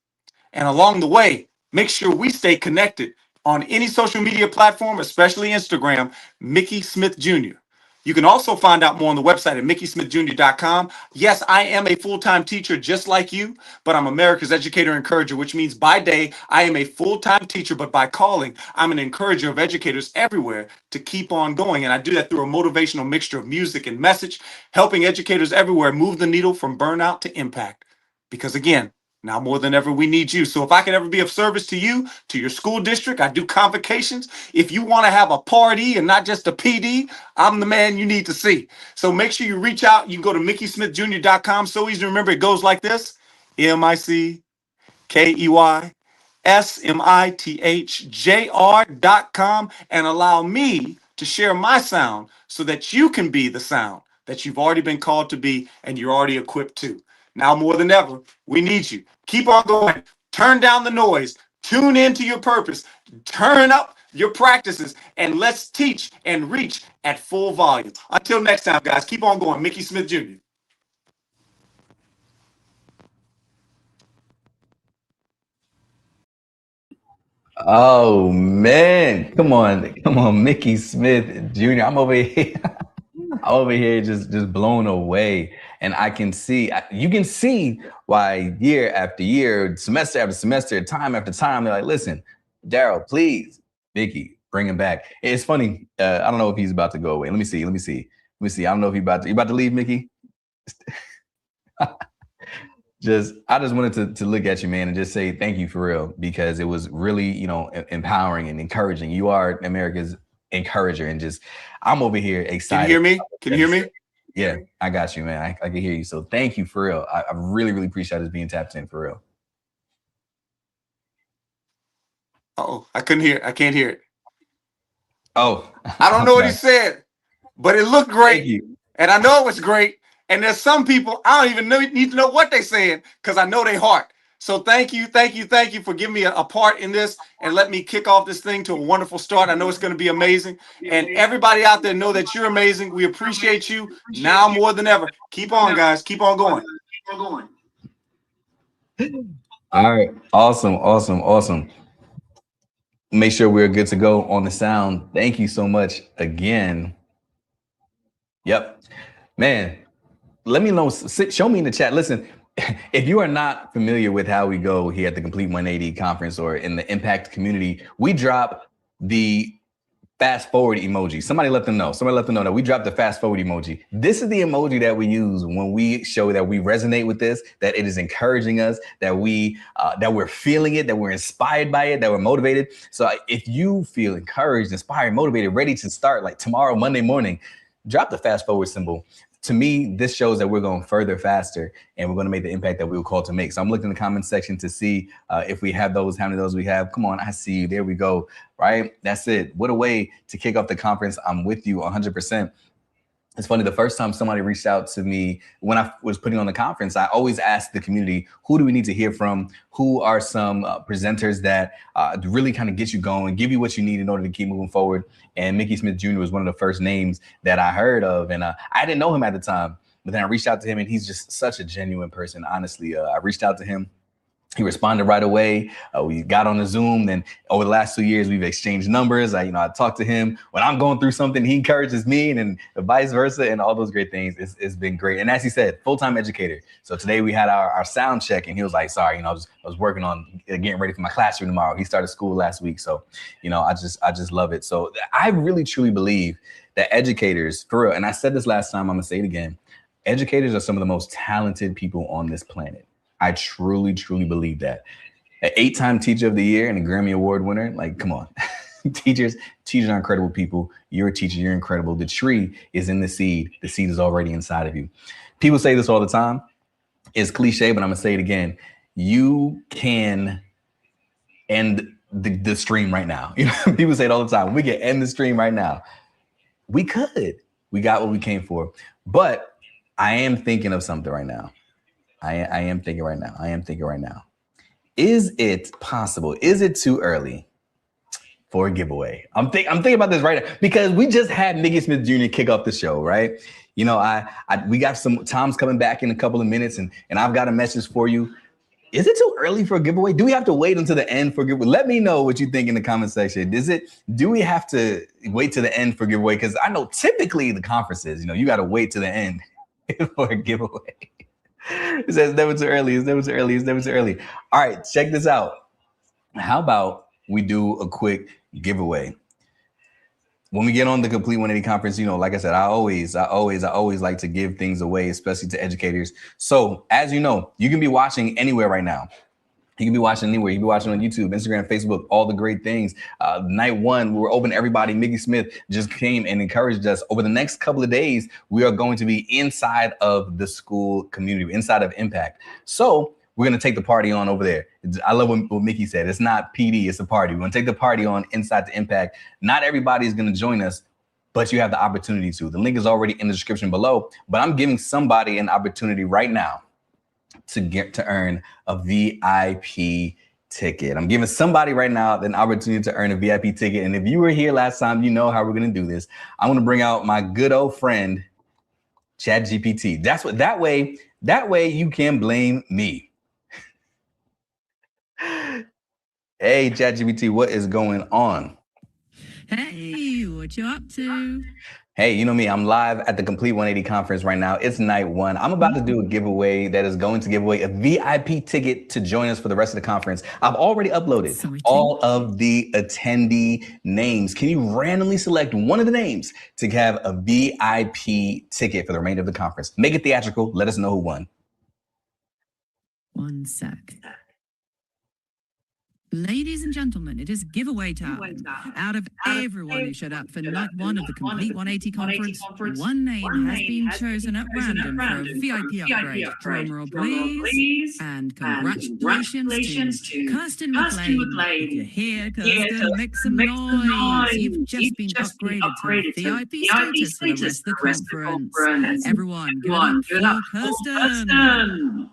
And along the way, make sure we stay connected on any social media platform, especially Instagram, Mickey Smith Jr. You can also find out more on the website at mickeysmithjr.com. Yes, I am a full-time teacher just like you, but I'm America's educator encourager, which means by day, I am a full-time teacher, but by calling, I'm an encourager of educators everywhere to keep on going. And I do that through a motivational mixture of music and message, helping educators everywhere move the needle from burnout to impact. Because again, now more than ever, we need you. So if I can ever be of service to you, to your school district, I do convocations. If you want to have a party and not just a PD, I'm the man you need to see. So make sure you reach out. You can go to mickeysmithjr.com. So easy to remember. It goes like this: MICKEYSMITHJR.com, and allow me to share my sound so that you can be the sound that you've already been called to be and you're already equipped to. Now more than ever, we need you. Keep on going. Turn down the noise. Tune into your purpose. Turn up your practices, and let's teach and reach at full volume. Until next time, guys, keep on going. Mickey Smith Jr. Oh man, come on, Mickey Smith Jr. I'm over here. I'm over here just blown away. And I can see, you can see why year after year, semester after semester, time after time, they're like, listen, Daryl, please, Mickey, bring him back. It's funny. I don't know if he's about to go away. Let me see. I don't know if you about to leave, Mickey? I just wanted to look at you, man, and just say thank you for real, because it was really, empowering and encouraging. You are America's encourager, and I'm over here excited. Can you hear me? Can you hear me? Yeah, I got you, man. I can hear you. So thank you for real. I really, really appreciate us being tapped in for real. Oh, I couldn't hear it. I can't hear it. Oh, I don't know what he said, but it looked great. Thank you. And I know it was great. And there's some people I don't even need to know what they're saying, because I know their heart. So thank you for giving me a part in this and let me kick off this thing to a wonderful start. I know it's going to be amazing. And everybody out there, know that you're amazing. We appreciate you now more than ever. Keep on, guys. Keep on going. All right. Awesome. Make sure we're good to go on the sound. Thank you so much again. Yep. Man, let me know. Show me in the chat. Listen, if you are not familiar with how we go here at the Complete 180 conference or in the Impact community, we drop the fast forward emoji. Somebody let them know that we dropped the fast forward emoji. This is the emoji that we use when we show that we resonate with this, that it is encouraging us, that we're feeling it, that we're inspired by it, that we're motivated. So if you feel encouraged, inspired, motivated, ready to start like tomorrow, Monday morning, drop the fast forward symbol. to me, this shows that we're going further, faster, and we're going to make the impact that we were called to make. So I'm looking in the comment section to see if we have those, how many of those we have. Come on, I see you. There we go. Right? That's it. What a way to kick off the conference. I'm with you 100%. It's funny, the first time somebody reached out to me when I was putting on the conference, I always asked the community, who do we need to hear from? Who are some presenters that really kind of get you going, give you what you need in order to keep moving forward? And Mickey Smith Jr. was one of the first names that I heard of. And I didn't know him at the time, but then I reached out to him, and he's just such a genuine person. Honestly, I reached out to him. He responded right away. We got on the Zoom. Then over the last 2 years, we've exchanged numbers. I talked to him when I'm going through something. He encourages me, and then vice versa, and all those great things. It's been great. And as he said, full-time educator. So today we had our sound check, and he was like, "Sorry, I was working on getting ready for my classroom tomorrow." He started school last week, so I just love it. So I really truly believe that educators, for real, and I said this last time, I'm gonna say it again. Educators are some of the most talented people on this planet. I truly, truly believe that. An 8-time Teacher of the Year and a Grammy Award winner, like, come on. Teachers are incredible people. You're a teacher, you're incredible. The tree is in the seed. The seed is already inside of you. People say this all the time. It's cliche, but I'm gonna say it again. You can end the stream right now. People say it all the time. We can end the stream right now. We could. We got what we came for. But I am thinking of something right now. I am thinking right now. Is it possible? Is it too early for a giveaway? I'm thinking about this right now because we just had Mickey Smith Jr. kick off the show, right? We got some Tom's coming back in a couple of minutes, and I've got a message for you. Is it too early for a giveaway? Do we have to wait until the end for a giveaway? Let me know what you think in the comment section. Do we have to wait to the end for a giveaway? Because I know typically the conferences, you got to wait to the end for a giveaway. It says never too early. It's never too early. It's never too early. All right, check this out. How about we do a quick giveaway? When we get on the Complete 180 conference, like I said, I always like to give things away, especially to educators. So as you know, you can be watching anywhere right now. You can be watching anywhere. You can be watching on YouTube, Instagram, Facebook, all the great things. Night one, we were open to everybody. Mickey Smith just came and encouraged us. Over the next couple of days, we are going to be inside of the school community, inside of Impact. So we're going to take the party on over there. I love what Mickey said. It's not PD, it's a party. We're going to take the party on inside the Impact. Not everybody is going to join us, but you have the opportunity to. The link is already in the description below, but I'm giving somebody an opportunity right now to earn a VIP ticket. I'm giving somebody right now an opportunity to earn a VIP ticket. And if you were here last time, you know how we're going to do this. I'm going to bring out my good old friend, ChatGPT. That way you can blame me. Hey, ChatGPT, what is going on? Hey, what you up to? Hey, you know me, I'm live at the Complete 180 conference right now. It's night one. I'm about to do a giveaway that is going to give away a VIP ticket to join us for the rest of the conference. I've already uploaded all of the attendee names. Can you randomly select one of the names to have a VIP ticket for the remainder of the conference? Make it theatrical. Let us know who won. One sec. Ladies and gentlemen, it is giveaway time. Out of everyone who showed up for night one of the Complete 180 conference, one name has been chosen at random for a VIP upgrade. Drumroll, please. And congratulations to Kirsten McLean. If you're here, Kirsten, make some noise. You've just been upgraded to VIP status for the rest of the conference. Everyone, give it up for Kirsten.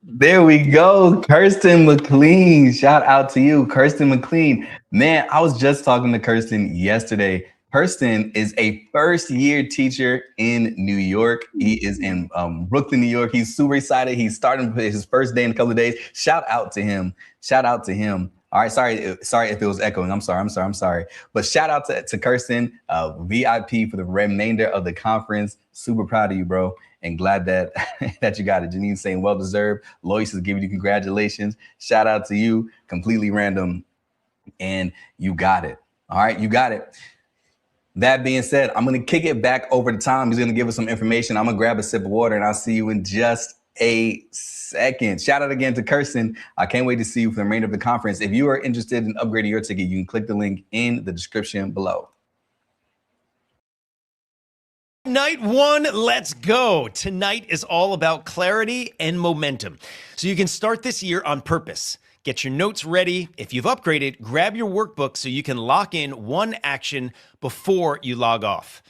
There we go. Kirsten McLean. Shout out to you, Kirsten McLean. Man, I was just talking to Kirsten yesterday. Kirsten is a first-year teacher in New York. He is in Brooklyn, New York. He's super excited. He's starting his first day in a couple of days. Shout out to him. Shout out to him. All right, sorry if it was echoing. I'm sorry. But shout out to Kirsten, VIP for the remainder of the conference. Super proud of you, bro. And glad that you got it. Janine's saying well-deserved. Lois is giving you congratulations. Shout out to you. Completely random. And you got it. All right, you got it. That being said, I'm going to kick it back over to Tom. He's going to give us some information. I'm going to grab a sip of water, and I'll see you in just a second. Shout out again to Kirsten. I can't wait to see you for the remainder of the conference. If you are interested in upgrading your ticket, you can click the link in the description below. Night one, let's go. Tonight is all about clarity and momentum. So you can start this year on purpose. Get your notes ready. If you've upgraded, grab your workbook so you can lock in one action before you log off.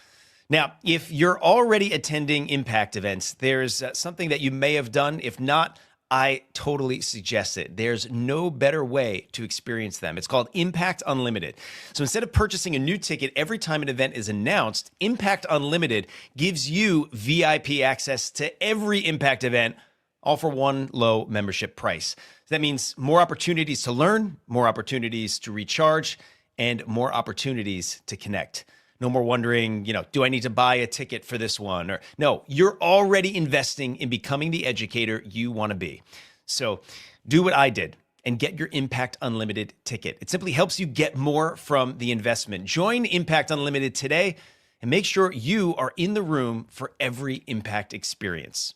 Now, if you're already attending impact events, there's something that you may have done. If not, I totally suggest it. There's no better way to experience them. It's called Impact Unlimited. So instead of purchasing a new ticket every time an event is announced, Impact Unlimited gives you VIP access to every Impact event, all for one low membership price. That means more opportunities to learn, more opportunities to recharge, and more opportunities to connect. No more wondering, do I need to buy a ticket for this one? Or no, you're already investing in becoming the educator you want to be. So do what I did and get your Impact Unlimited ticket. It simply helps you get more from the investment. Join Impact Unlimited today and make sure you are in the room for every Impact experience.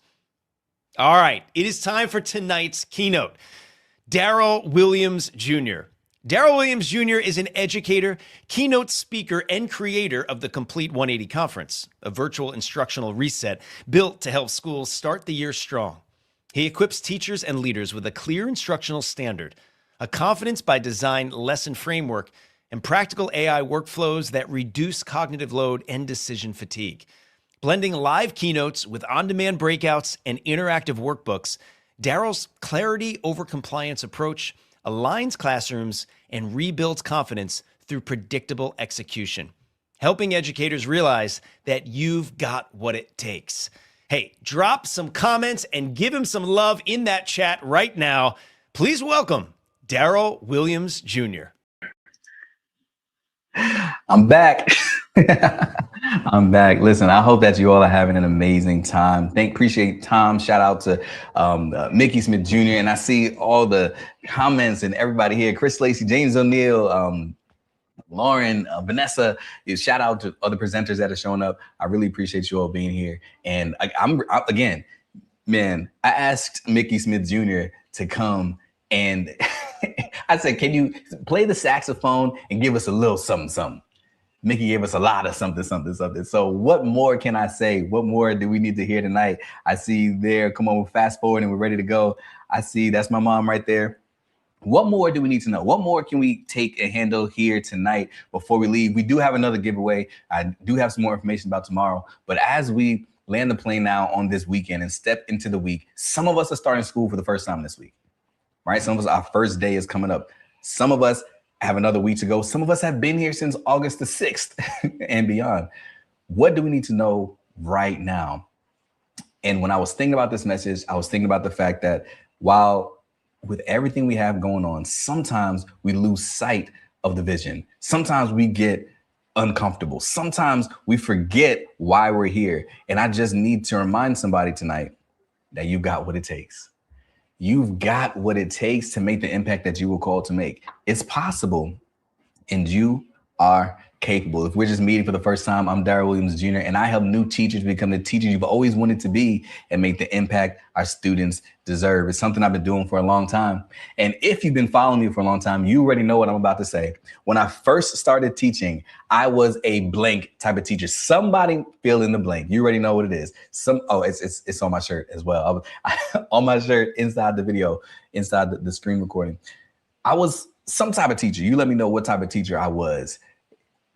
All right, it is time for tonight's keynote. Darrell Williams Jr. Darrell Williams Jr. is an educator, keynote speaker, and creator of the Complete 180 Conference, a virtual instructional reset built to help schools start the year strong. He equips teachers and leaders with a clear instructional standard, a confidence by design lesson framework, and practical AI workflows that reduce cognitive load and decision fatigue. Blending live keynotes with on-demand breakouts and interactive workbooks, Darrell's clarity over compliance approach aligns classrooms and rebuilds confidence through predictable execution, helping educators realize that you've got what it takes. Hey, drop some comments and give him some love in that chat right now. Please welcome Darrell Williams Jr. I'm back. I'm back. Listen, I hope that you all are having an amazing time. Appreciate Tom. Shout out to Mickey Smith Jr. And I see all the comments and everybody here. Chris Lacey, James O'Neill, Lauren, Vanessa. Shout out to other presenters that are showing up. I really appreciate you all being here. And I asked Mickey Smith Jr. to come and I said, can you play the saxophone and give us a little something, something? Mickey gave us a lot of something, something, something. So what more can I say? What more do we need to hear tonight? I see there, come on, fast forward and we're ready to go. I see that's my mom right there. What more do we need to know? What more can we take and handle here tonight before we leave? We do have another giveaway. I do have some more information about tomorrow. But as we land the plane now on this weekend and step into the week, some of us are starting school for the first time this week, right? Some of us, our first day is coming up. Some of us have another week to go. Some of us have been here since August the 6th and beyond. What do we need to know right now? And when I was thinking about this message, I was thinking about the fact that while with everything we have going on, sometimes we lose sight of the vision. Sometimes we get uncomfortable. Sometimes we forget why we're here. And I just need to remind somebody tonight that you've got what it takes. You've got what it takes to make the impact that you were called to make. It's possible, and you are capable. If we're just meeting for the first time, I'm Darrell Williams Jr., and I help new teachers become the teachers you've always wanted to be and make the impact our students deserve. It's something I've been doing for a long time. And if you've been following me for a long time, you already know what I'm about to say. When I first started teaching, I was a blank type of teacher. Somebody fill in the blank. You already know what it is. It's on my shirt as well. On my shirt, inside the video, inside the screen recording. I was some type of teacher. You let me know what type of teacher I was.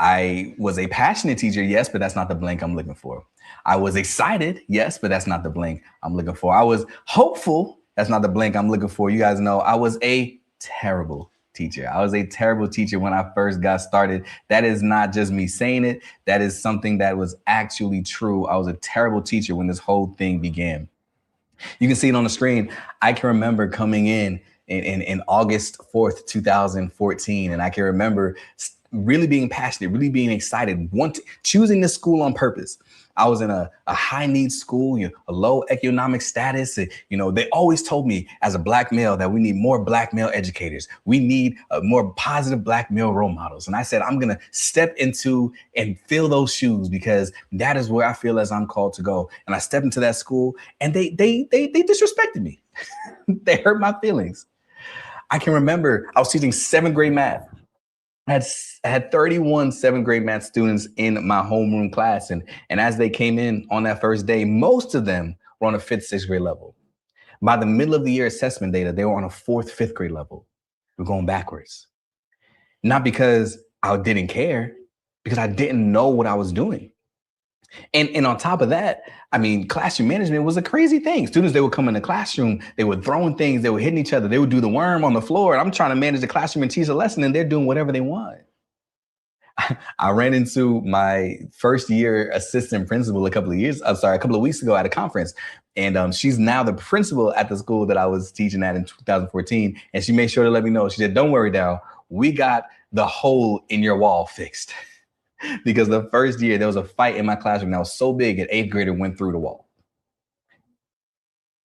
I was a passionate teacher, yes, but that's not the blank I'm looking for. I was excited, yes, but that's not the blank I'm looking for. I was hopeful, that's not the blank I'm looking for. You guys know I was a terrible teacher. I was a terrible teacher when I first got started. That is not just me saying it. That is something that was actually true. I was a terrible teacher when this whole thing began. You can see it on the screen. I can remember coming in August 4th, 2014, and I can remember really being passionate, really being excited, choosing this school on purpose. I was in a high needs school, a low economic status. They always told me as a black male that we need more black male educators. We need more positive black male role models. And I said, I'm going to step into and fill those shoes because that is where I feel as I'm called to go. And I stepped into that school and they disrespected me. They hurt my feelings. I can remember I was teaching 7th grade math. I had 31 seventh grade math students in my homeroom class. And as they came in on that first day, most of them were on a fifth, sixth grade level. By the middle of the year assessment data, they were on a fourth, fifth grade level. We're going backwards. Not because I didn't care, because I didn't know what I was doing. And on top of that, I mean, classroom management was a crazy thing. Students, they would come in the classroom, they were throwing things, they were hitting each other, they would do the worm on the floor. And I'm trying to manage the classroom and teach a lesson, and they're doing whatever they want. I ran into my first year assistant principal a couple of weeks ago at a conference. And she's now the principal at the school that I was teaching at in 2014. And she made sure to let me know. She said, don't worry, Darryl, we got the hole in your wall fixed. Because the first year there was a fight in my classroom that was so big, an eighth grader went through the wall.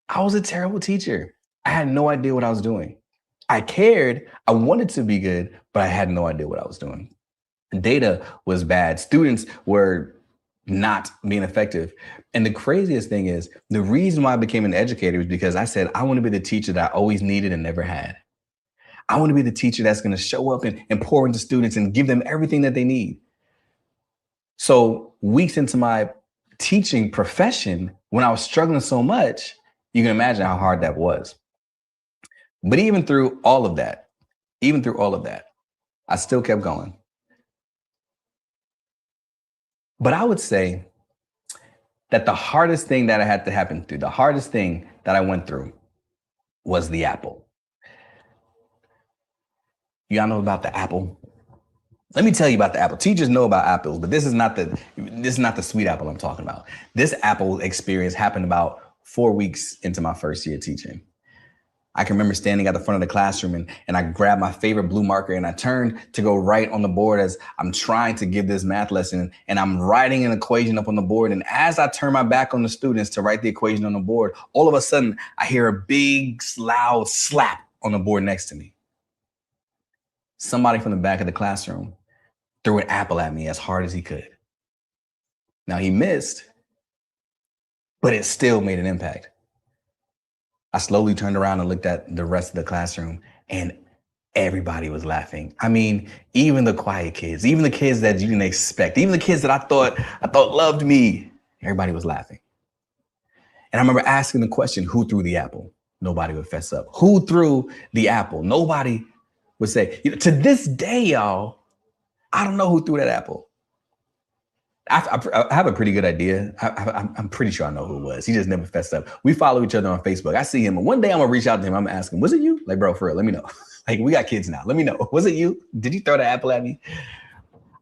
I was a terrible teacher. I had no idea what I was doing. I cared. I wanted to be good, but I had no idea what I was doing. Data was bad. Students were not being effective. And the craziest thing is, the reason why I became an educator is because I said, I want to be the teacher that I always needed and never had. I want to be the teacher that's going to show up and pour into students and give them everything that they need. So weeks into my teaching profession, when I was struggling so much, you can imagine how hard that was. But even through all of that, I still kept going. But I would say that the hardest thing that I had to happen through, the hardest thing that I went through was the apple. Y'all know about the apple? Let me tell you about the apple. Teachers know about apples, but this is not the sweet apple I'm talking about. This apple experience happened about 4 weeks into my first year teaching. I can remember standing at the front of the classroom and I grabbed my favorite blue marker and I turned to go write on the board as I'm trying to give this math lesson, and I'm writing an equation up on the board. And as I turn my back on the students to write the equation on the board, all of a sudden I hear a big loud slap on the board next to me. Somebody from the back of the classroom threw an apple at me as hard as he could. Now he missed, but it still made an impact. I slowly turned around and looked at the rest of the classroom, and everybody was laughing. I mean, even the quiet kids, even the kids that you didn't expect, even the kids that I thought loved me, everybody was laughing. And I remember asking the question, who threw the apple? Nobody would fess up. Who threw the apple? Nobody would say. To this day, y'all, I don't know who threw that apple. I have a pretty good idea. I'm pretty sure I know who it was. He just never fessed up. We follow each other on Facebook. I see him. And one day I'm going to reach out to him. I'm going to ask him, was it you? Like, bro, for real, let me know. Like, we got kids now. Let me know. Was it you? Did you throw the apple at me?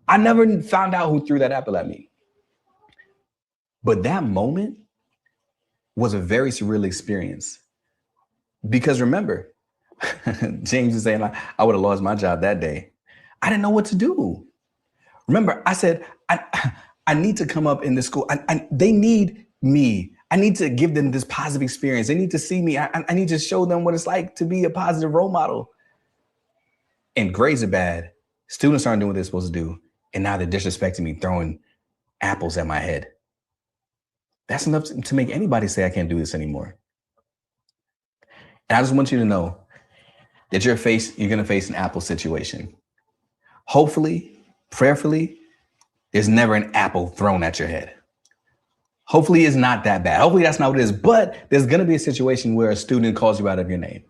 I never found out who threw that apple at me. But that moment was a very surreal experience. Because remember, James is saying I would have lost my job that day. I didn't know what to do. Remember, I said, I need to come up in this school. They need me. I need to give them this positive experience. They need to see me. I need to show them what it's like to be a positive role model. And grades are bad. Students aren't doing what they're supposed to do. And now they're disrespecting me, throwing apples at my head. That's enough to make anybody say I can't do this anymore. And I just want you to know that you're going to face an apple situation. Hopefully, prayerfully, there's never an apple thrown at your head. Hopefully it's not that bad. Hopefully that's not what it is. But there's going to be a situation where a student calls you out of your name.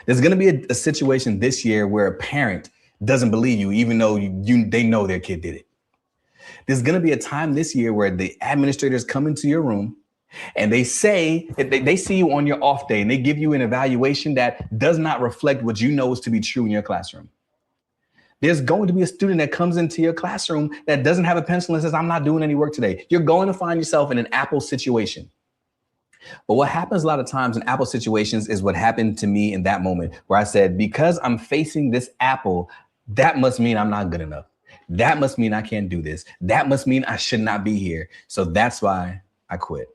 There's going to be a situation this year where a parent doesn't believe you, even though they know their kid did it. There's going to be a time this year where the administrators come into your room and they say, they see you on your off day and they give you an evaluation that does not reflect what you know is to be true in your classroom. There's going to be a student that comes into your classroom that doesn't have a pencil and says, I'm not doing any work today. You're going to find yourself in an apple situation. But what happens a lot of times in apple situations is what happened to me in that moment where I said, because I'm facing this apple, that must mean I'm not good enough. That must mean I can't do this. That must mean I should not be here. So that's why I quit.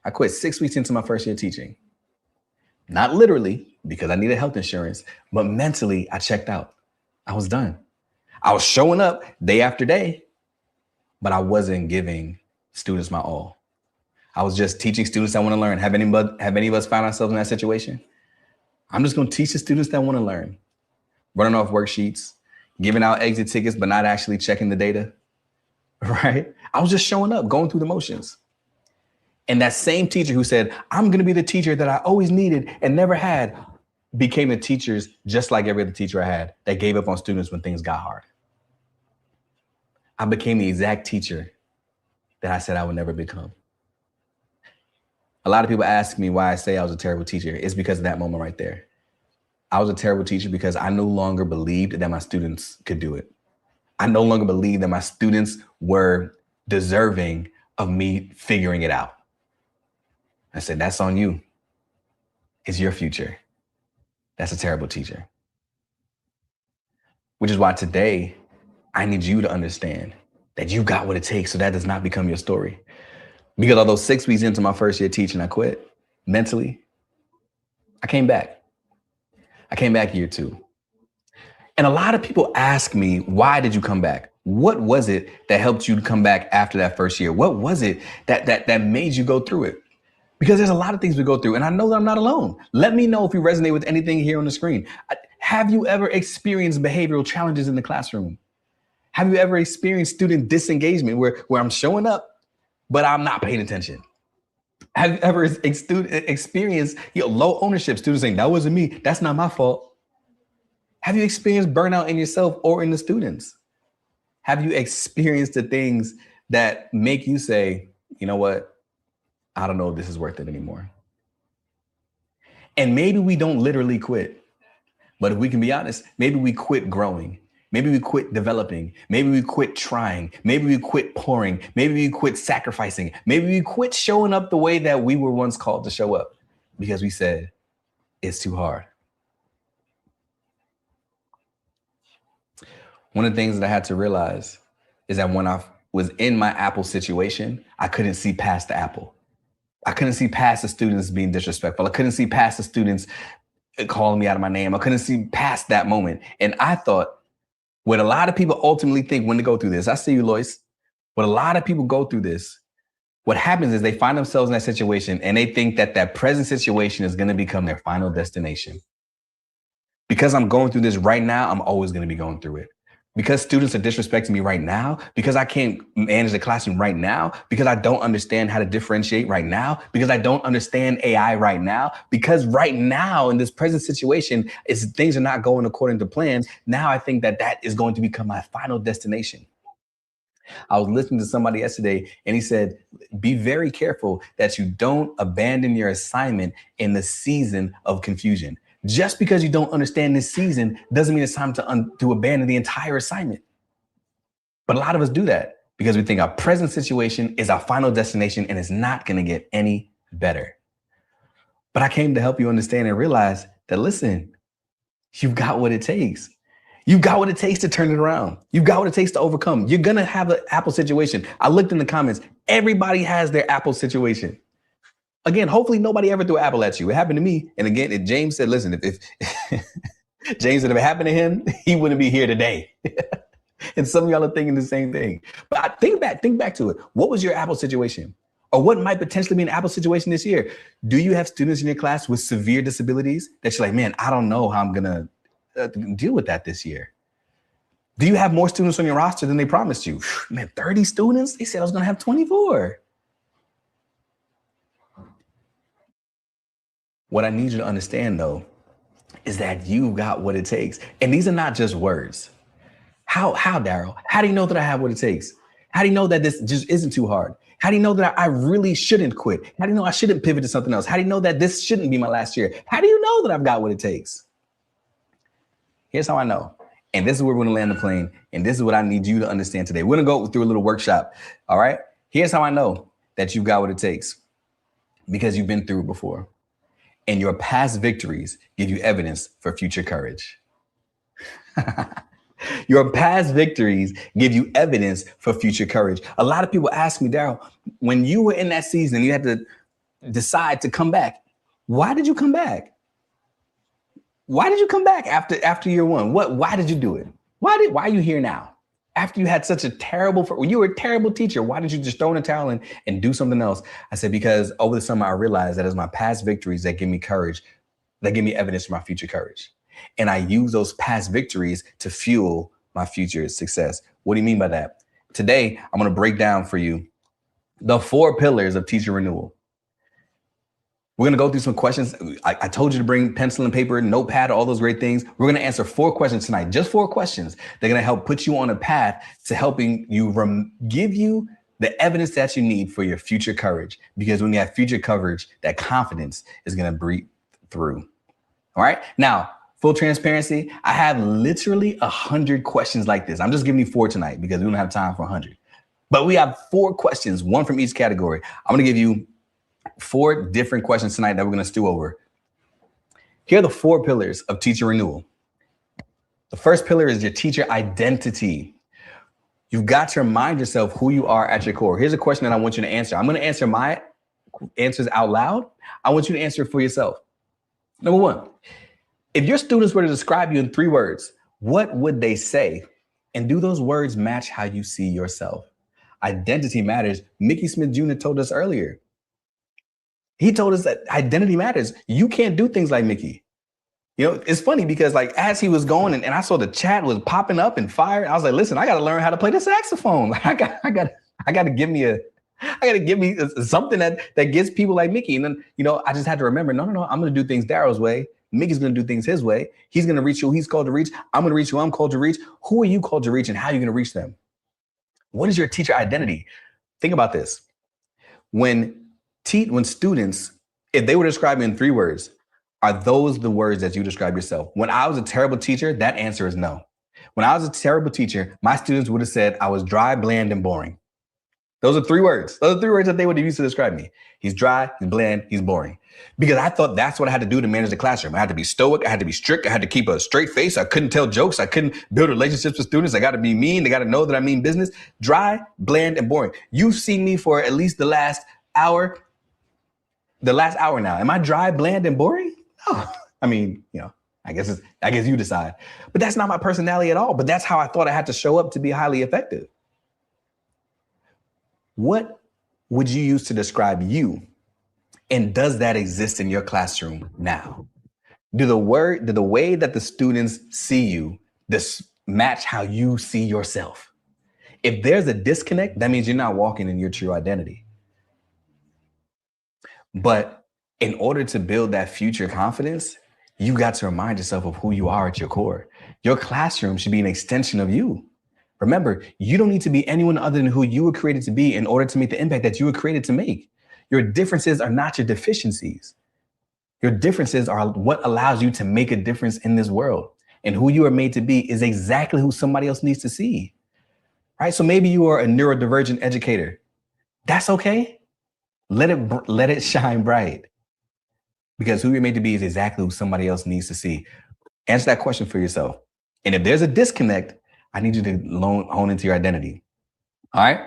I quit 6 weeks into my first year teaching. Not literally, because I needed health insurance, but mentally I checked out. I was done. I was showing up day after day, but I wasn't giving students my all. I was just teaching students that want to learn. Have any of us found ourselves in that situation? I'm just going to teach the students that want to learn. running off worksheets, giving out exit tickets, but not actually checking the data, right? I was just showing up, going through the motions. And that same teacher who said, I'm going to be the teacher that I always needed and never had, became the teachers just like every other teacher I had that gave up on students when things got hard. I became the exact teacher that I said I would never become. A lot of people ask me why I say I was a terrible teacher. It's because of that moment right there. I was a terrible teacher because I no longer believed that my students could do it. I no longer believed that my students were deserving of me figuring it out. I said, that's on you. It's your future. That's a terrible teacher. Which is why today, I need you to understand that you got what it takes so that does not become your story. Because although 6 weeks into my first year teaching, I quit mentally, I came back. I came back year 2. And a lot of people ask me, why did you come back? What was it that helped you to come back after that first year? What was it that made you go through it? Because there's a lot of things we go through, and I know that I'm not alone. Let me know if you resonate with anything here on the screen. Have you ever experienced behavioral challenges in the classroom? Have you ever experienced student disengagement where I'm showing up, but I'm not paying attention? Have you ever experienced low ownership, students saying, that wasn't me, that's not my fault? Have you experienced burnout in yourself or in the students? Have you experienced the things that make you say, you know what? I don't know if this is worth it anymore. And maybe we don't literally quit, but if we can be honest, maybe we quit growing. Maybe we quit developing. Maybe we quit trying. Maybe we quit pouring. Maybe we quit sacrificing. Maybe we quit showing up the way that we were once called to show up because we said, it's too hard. One of the things that I had to realize is that when I was in my Apple situation, I couldn't see past the apple. I couldn't see past the students being disrespectful. I couldn't see past the students calling me out of my name. I couldn't see past that moment. And I thought what a lot of people ultimately think when they go through this, I see you, Lois, what a lot of people go through this, what happens is they find themselves in that situation and they think that that present situation is going to become their final destination. Because I'm going through this right now, I'm always going to be going through it. Because students are disrespecting me right now, because I can't manage the classroom right now, because I don't understand how to differentiate right now, because I don't understand AI right now, because right now in this present situation, things are not going according to plan. Now I think that is going to become my final destination. I was listening to somebody yesterday and he said, be very careful that you don't abandon your assignment in the season of confusion. Just because you don't understand this season doesn't mean it's time to abandon the entire assignment. But a lot of us do that because we think our present situation is our final destination and it's not going to get any better. But I came to help you understand and realize that, listen, you've got what it takes. You've got what it takes to turn it around. You've got what it takes to overcome. You're going to have an Apple situation. I looked in the comments. Everybody has their Apple situation. Again, hopefully nobody ever threw an apple at you. It happened to me. And again, James said, listen, if James said if it happened to him, he wouldn't be here today. And some of y'all are thinking the same thing. But think back to it. What was your Apple situation? Or what might potentially be an Apple situation this year? Do you have students in your class with severe disabilities that you're like, man, I don't know how I'm going to deal with that this year? Do you have more students on your roster than they promised you? Man, 30 students? They said I was going to have 24. What I need you to understand, though, is that you got what it takes. And these are not just words. How, Daryl? How do you know that I have what it takes? How do you know that this just isn't too hard? How do you know that I really shouldn't quit? How do you know I shouldn't pivot to something else? How do you know that this shouldn't be my last year? How do you know that I've got what it takes? Here's how I know. And this is where we're going to land the plane. And this is what I need you to understand today. We're going to go through a little workshop. All right. Here's how I know that you've got what it takes. Because you've been through it before. And your past victories give you evidence for future courage. Your past victories give you evidence for future courage. A lot of people ask me, Daryl, when you were in that season, you had to decide to come back. Why did you come back? Why did you come back after year one? Why did you do it? Why are you here now? After you had such a you were a terrible teacher, why did you just throw in the towel and do something else? I said, because over the summer, I realized that it's my past victories that give me courage, that give me evidence for my future courage. And I use those past victories to fuel my future success. What do you mean by that? Today, I'm going to break down for you the 4 pillars of teacher renewal. We're going to go through some questions. I told you to bring pencil and paper, notepad, all those great things. We're going to answer 4 questions tonight, just 4 questions. They're going to help put you on a path to helping you give you the evidence that you need for your future courage. Because when you have future courage, that confidence is going to breathe through. All right. Now, full transparency, I have literally 100 questions like this. I'm just giving you 4 tonight because we don't have time for 100. But we have 4 questions, 1 from each category. I'm going to give you 4 different questions tonight that we're going to stew over. Here are the 4 pillars of teacher renewal. The first pillar is your teacher identity. You've got to remind yourself who you are at your core. Here's a question that I want you to answer. I'm going to answer my answers out loud. I want you to answer it for yourself. Number 1, if your students were to describe you in 3 words, what would they say? And do those words match how you see yourself? Identity matters. Mickey Smith Jr. told us earlier. He told us that identity matters. You can't do things like Mickey. You know, it's funny because like as he was going and I saw the chat was popping up and fire, I was like, listen, I got to learn how to play the saxophone. I got to give me something that gets people like Mickey. And then, you know, I just had to remember, no, I'm going to do things Daryl's way. Mickey's going to do things his way. He's going to reach who he's called to reach. I'm going to reach who I'm called to reach. Who are you called to reach and how are you going to reach them? What is your teacher identity? Think about this. When students, if they were to describe you in 3 words, are those the words that you describe yourself? When I was a terrible teacher, that answer is no. When I was a terrible teacher, my students would have said I was dry, bland, and boring. Those are 3 words. Those are 3 words that they would have used to describe me. He's dry, he's bland, he's boring. Because I thought that's what I had to do to manage the classroom. I had to be stoic, I had to be strict, I had to keep a straight face. I couldn't tell jokes, I couldn't build relationships with students. I got to be mean, they got to know that I mean business. Dry, bland, and boring. You've seen me for at least the last hour now. Am I dry, bland, and boring? No. I mean, you know, I guess you decide. But that's not my personality at all. But that's how I thought I had to show up to be highly effective. What would you use to describe you? And does that exist in your classroom now? Do the way that the students see you match how you see yourself? If there's a disconnect, that means you're not walking in your true identity. But in order to build that future confidence, you got to remind yourself of who you are at your core. Your classroom should be an extension of you. Remember, you don't need to be anyone other than who you were created to be in order to make the impact that you were created to make. Your differences are not your deficiencies. Your differences are what allows you to make a difference in this world. And who you are made to be is exactly who somebody else needs to see. Right? So maybe you are a neurodivergent educator. That's okay. Let it shine bright. Because who you're made to be is exactly who somebody else needs to see. Answer that question for yourself. And if there's a disconnect, I need you to hone into your identity. All right.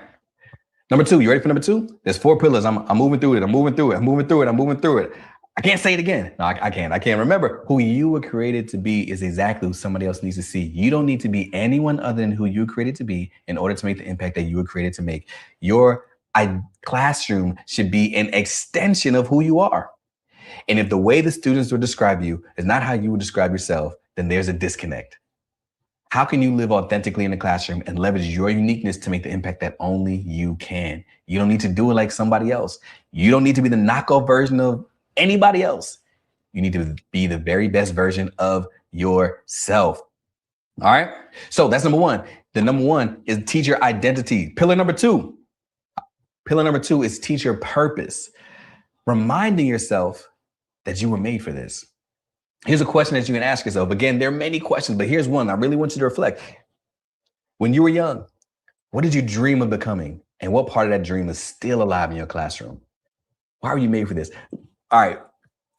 Number 2, you ready for number 2? There's 4 pillars. I'm moving through it. I can't say it again. No, I can't. Remember, who you were created to be is exactly who somebody else needs to see. You don't need to be anyone other than who you were created to be in order to make the impact that you were created to make. Your classroom should be an extension of who you are. And if the way the students would describe you is not how you would describe yourself, then there's a disconnect. How can you live authentically in the classroom and leverage your uniqueness to make the impact that only you can? You don't need to do it like somebody else. You don't need to be the knockoff version of anybody else. You need to be the very best version of yourself. All right. So that's number 1. The number 1 is teacher identity. Pillar number 2 is teacher purpose. Reminding yourself that you were made for this. Here's a question that you can ask yourself. Again, there are many questions, but here's one. I really want you to reflect. When you were young, what did you dream of becoming? And what part of that dream is still alive in your classroom? Why were you made for this? All right.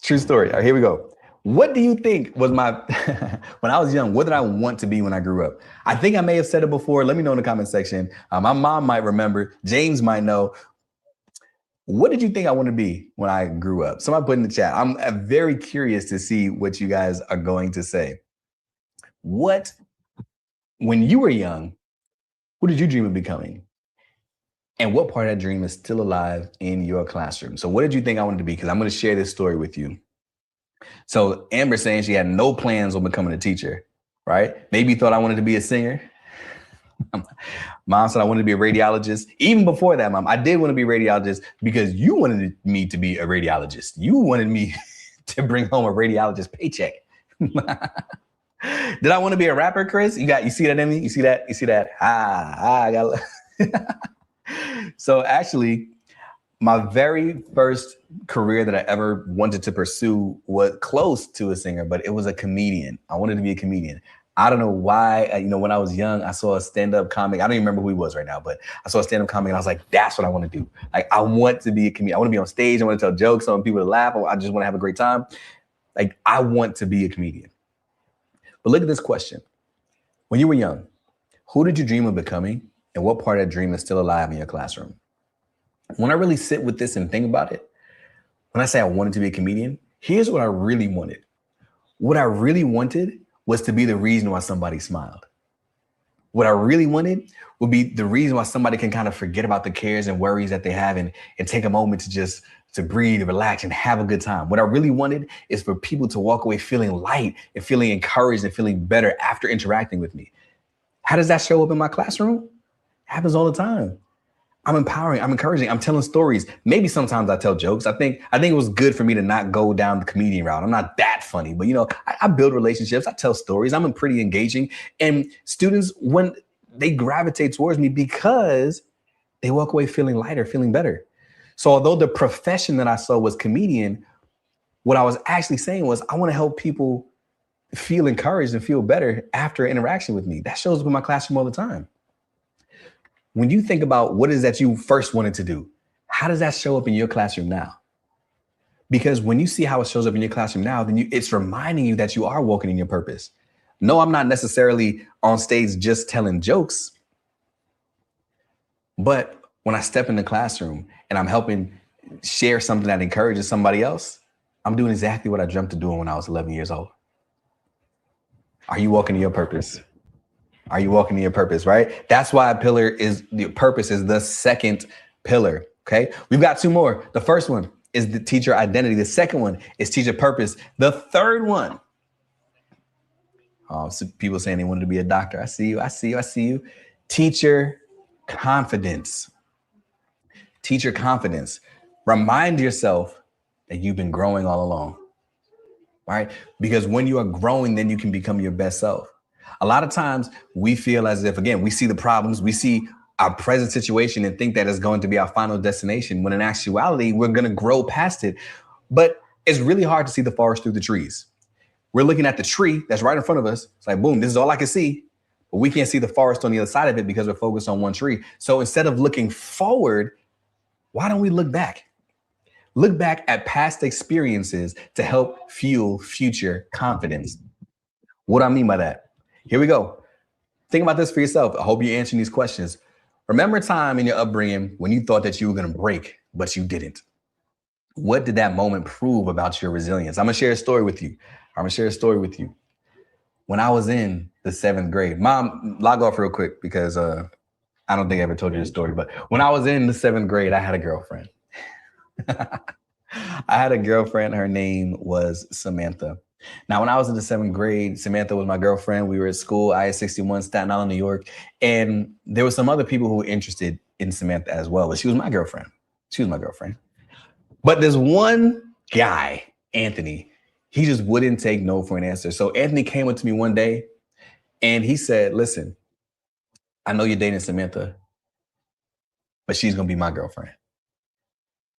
True story. All right, here we go. What do you think was my, when I was young, what did I want to be when I grew up? I think I may have said it before. Let me know in the comment section. My mom might remember. James might know. What did you think I want to be when I grew up? Somebody put in the chat. I'm very curious to see what you guys are going to say. When you were young, what did you dream of becoming? And what part of that dream is still alive in your classroom? So what did you think I wanted to be? Because I'm going to share this story with you. So Amber saying she had no plans on becoming a teacher, right? Maybe thought I wanted to be a singer. Mom said I wanted to be a radiologist. Even before that, Mom, I did want to be a radiologist because you wanted me to be a radiologist. You wanted me to bring home a radiologist paycheck. Did I want to be a rapper, Chris? You see that in me? You see that? I got. So actually, my very first career that I ever wanted to pursue was close to a singer, but it was a comedian. I wanted to be a comedian. I don't know why, when I was young, I saw a stand-up comic. I don't even remember who he was right now, but I saw a stand-up comic and I was like, that's what I want to do. Like, I want to be a comedian. I want to be on stage. I want to tell jokes. I want people to laugh. I just want to have a great time. Like, I want to be a comedian. But look at this question. When you were young, who did you dream of becoming? And what part of that dream is still alive in your classroom? When I really sit with this and think about it, when I say I wanted to be a comedian, here's what I really wanted. What I really wanted was to be the reason why somebody smiled. What I really wanted would be the reason why somebody can kind of forget about the cares and worries that they have and take a moment to breathe and relax and have a good time. What I really wanted is for people to walk away feeling light and feeling encouraged and feeling better after interacting with me. How does that show up in my classroom? It happens all the time. I'm empowering, I'm encouraging, I'm telling stories. Maybe sometimes I tell jokes. I think it was good for me to not go down the comedian route. I'm not that funny, but I build relationships, I tell stories, I'm pretty engaging. And students, when they gravitate towards me because they walk away feeling lighter, feeling better. So although the profession that I saw was comedian, what I was actually saying was I want to help people feel encouraged and feel better after interaction with me. That shows up in my classroom all the time. When you think about what is that you first wanted to do, how does that show up in your classroom now? Because when you see how it shows up in your classroom now, then it's reminding you that you are walking in your purpose. No, I'm not necessarily on stage just telling jokes, but when I step in the classroom and I'm helping share something that encourages somebody else, I'm doing exactly what I dreamt of doing when I was 11 years old. Are you walking in your purpose? Are you walking in your purpose, right? That's why the purpose is the second pillar, okay? We've got two more. The first one is the teacher identity. The second one is teacher purpose. The third one, so people saying they wanted to be a doctor. I see you. Teacher confidence. Teacher confidence. Remind yourself that you've been growing all along, right? Because when you are growing, then you can become your best self. A lot of times we feel as if, again, we see the problems, we see our present situation and think that it's going to be our final destination, when in actuality, we're going to grow past it. But it's really hard to see the forest through the trees. We're looking at the tree that's right in front of us. It's like, boom, this is all I can see. But we can't see the forest on the other side of it because we're focused on one tree. So instead of looking forward, why don't we look back? Look back at past experiences to help fuel future confidence. What do I mean by that? Here we go. Think about this for yourself. I hope you're answering these questions. Remember a time in your upbringing when you thought that you were going to break, but you didn't. What did that moment prove about your resilience? I'm going to share a story with you. When I was in the 7th grade, Mom, log off real quick because I don't think I ever told you this story, but when I was in the 7th grade, I had a girlfriend. Her name was Samantha. Now, when I was in the 7th grade, Samantha was my girlfriend. We were at school, IS-61, Staten Island, New York. And there were some other people who were interested in Samantha as well, but she was my girlfriend. But there's one guy, Anthony, he just wouldn't take no for an answer. So Anthony came up to me one day and he said, listen, I know you're dating Samantha, but she's going to be my girlfriend.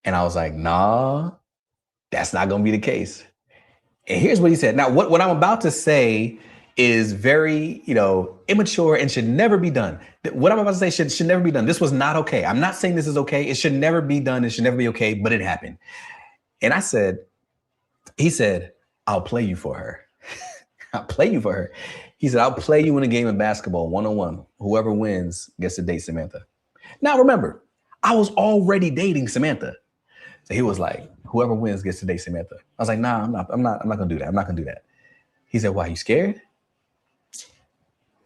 And I was like, nah, that's not going to be the case. And here's what he said. Now, what I'm about to say is very, immature and should never be done. What I'm about to say should never be done. This was not okay. I'm not saying this is okay. It should never be done. It should never be okay, but it happened. And he said, I'll play you for her. He said, I'll play you in a game of basketball, 1-on-1. Whoever wins gets to date Samantha. Now, remember, I was already dating Samantha. So he was like, whoever wins gets to date Samantha. I was like, nah, I'm not gonna do that. I'm not gonna do that. He said, why, you scared?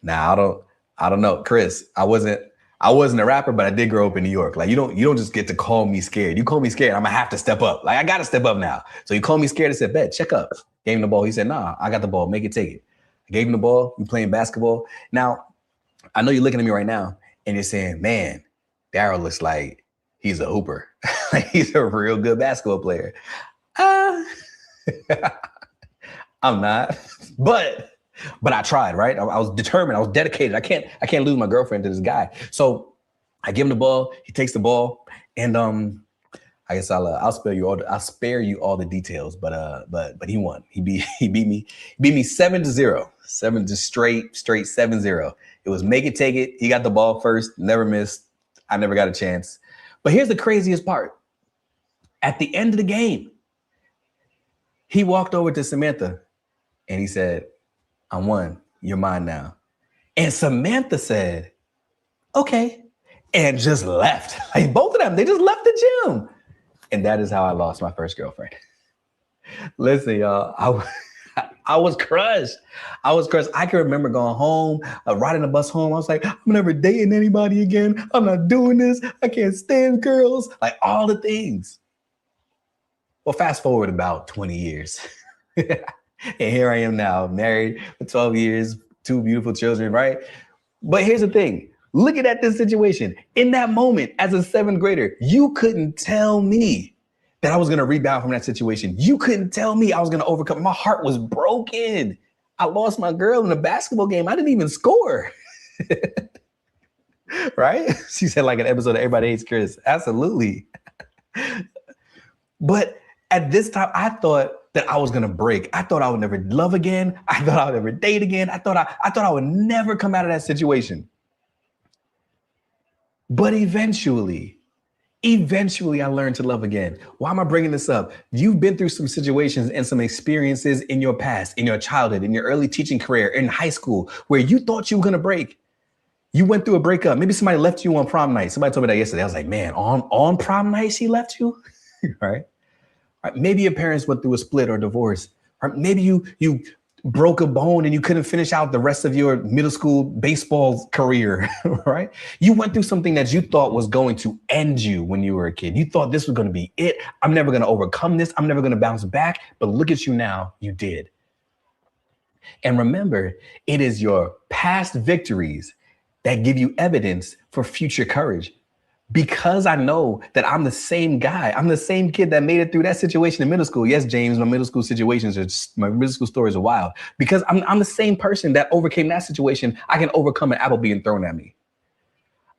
Nah, I don't know. Chris, I wasn't I wasn't a rapper, but I did grow up in New York. Like you don't just get to call me scared. You call me scared, I'm gonna have to step up. Like I gotta step up now. So you call me scared, I said, bet, check up. Gave him the ball. He said, nah, I got the ball. Make it, take it. I gave him the ball. We playing basketball. Now, I know you're looking at me right now and you're saying, man, Daryl looks like he's a hooper. Like he's a real good basketball player. I'm not, but I tried, right? I was determined. I was dedicated. I can't lose my girlfriend to this guy. So I give him the ball. He takes the ball, and I guess I'll spare you all the details. But he won. He beat me 7-0, just straight 7-0. It was make it, take it. He got the ball first, never missed. I never got a chance. But here's the craziest part. At the end of the game, he walked over to Samantha and he said, I won. You're mine now. And Samantha said, okay. And just left. Like both of them, they just left the gym. And that is how I lost my first girlfriend. Listen, y'all, I was crushed. I can remember going home, riding the bus home. I was like, I'm never dating anybody again. I'm not doing this. I can't stand girls. Like all the things. Well, fast forward about 20 years. And here I am now, married for 12 years, 2 beautiful children, right? But here's the thing. Looking at this situation, in that moment, as a 7th grader, you couldn't tell me that I was going to rebound from that situation. You couldn't tell me I was going to overcome. My heart was broken. I lost my girl in a basketball game. I didn't even score. Right? She said like an episode of Everybody Hates Chris. Absolutely. But at this time, I thought that I was gonna break. I thought I would never love again. I thought I would never date again. I thought I would never come out of that situation. But eventually I learned to love again. Why am I bringing this up? You've been through some situations and some experiences in your past, in your childhood, in your early teaching career, in high school, where you thought you were gonna break. You went through a breakup. Maybe somebody left you on prom night. Somebody told me that yesterday. I was like, man, on prom night she left you, right? Maybe your parents went through a split or divorce. Or maybe you broke a bone and you couldn't finish out the rest of your middle school baseball career, right? You went through something that you thought was going to end you when you were a kid. You thought this was going to be it. I'm never going to overcome this. I'm never going to bounce back. But look at you now. You did. And remember, it is your past victories that give you evidence for future courage. Because I know that I'm the same guy. I'm the same kid that made it through that situation in middle school. Yes, James, my middle school stories are wild. Because I'm the same person that overcame that situation. I can overcome an apple being thrown at me.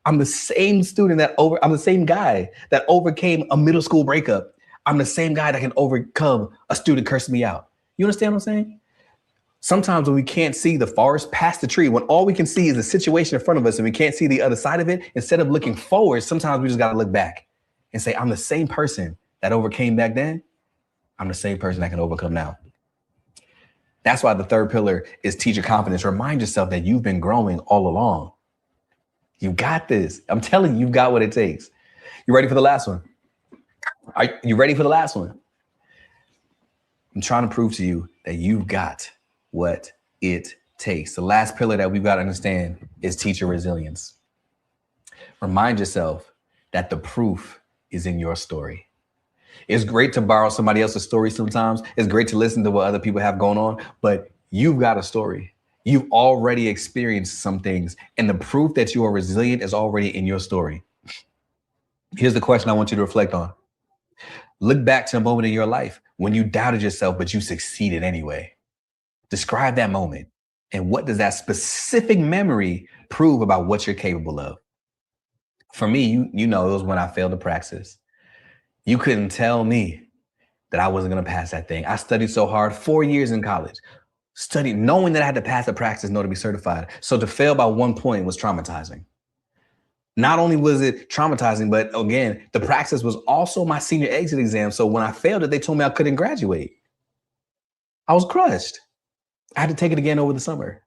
I'm the same I'm the same guy that overcame a middle school breakup. I'm the same guy that can overcome a student cursing me out. You understand what I'm saying? Sometimes when we can't see the forest past the tree, when all we can see is the situation in front of us and we can't see the other side of it, instead of looking forward, sometimes we just got to look back and say, I'm the same person that overcame back then. I'm the same person that can overcome now. That's why the third pillar is teacher confidence. Remind yourself that you've been growing all along. You got this. I'm telling you, you've got what it takes. You ready for the last one? Are you ready for the last one? I'm trying to prove to you that you've got what it takes. The last pillar that we've got to understand is teacher resilience. Remind yourself that the proof is in your story. It's great to borrow somebody else's story sometimes. It's great to listen to what other people have going on, but you've got a story. You've already experienced some things, and the proof that you are resilient is already in your story. Here's the question I want you to reflect on. Look back to a moment in your life when you doubted yourself, but you succeeded anyway. Describe that moment. And what does that specific memory prove about what you're capable of? For me, you know, it was when I failed to praxis. You couldn't tell me that I wasn't going to pass that thing. I studied so hard, 4 years in college, studied knowing that I had to pass the praxis in order to be certified. So to fail by 1 point was traumatizing. Not only was it traumatizing, but again, the praxis was also my senior exit exam. So when I failed it, they told me I couldn't graduate. I was crushed. I had to take it again over the summer.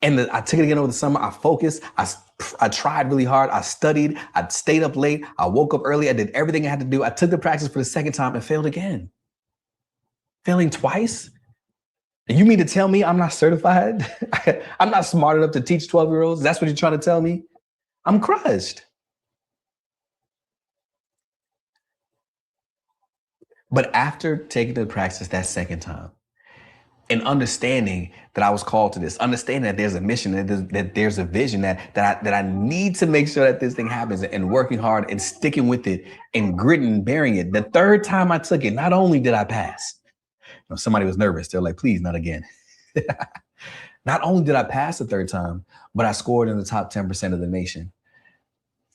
And I took it again over the summer. I focused. I tried really hard. I studied. I stayed up late. I woke up early. I did everything I had to do. I took the praxis for the second time and failed again. Failing twice? And you mean to tell me I'm not certified? I'm not smart enough to teach 12-year-olds? That's what you're trying to tell me? I'm crushed. But after taking the practice that second time and understanding that I was called to this, understanding that there's a mission, that there's a vision, that I need to make sure that this thing happens, and working hard and sticking with it and gritting and bearing it. The third time I took it, not only did I pass, somebody was nervous. They're like, please, not again. Not only did I pass the third time, but I scored in the top 10% of the nation.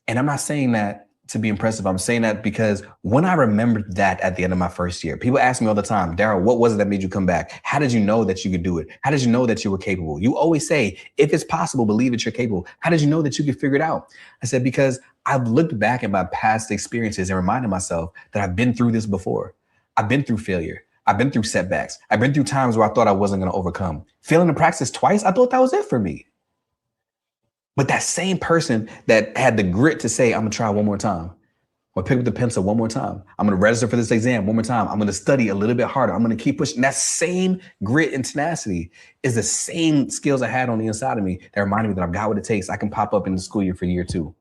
And I'm not saying that to be impressive. I'm saying that because when I remembered that at the end of my first year, people ask me all the time, Daryl, what was it that made you come back? How did you know that you could do it? How did you know that you were capable? You always say, if it's possible, believe that you're capable. How did you know that you could figure it out? I said, because I've looked back at my past experiences and reminded myself that I've been through this before. I've been through failure. I've been through setbacks. I've been through times where I thought I wasn't going to overcome. Failing to practice twice, I thought that was it for me. But that same person that had the grit to say, I'm going to try one more time, or pick up the pencil one more time, I'm going to register for this exam one more time, I'm going to study a little bit harder, I'm going to keep pushing. That same grit and tenacity is the same skills I had on the inside of me that reminded me that I've got what it takes. I can pop up in the school year for year 2.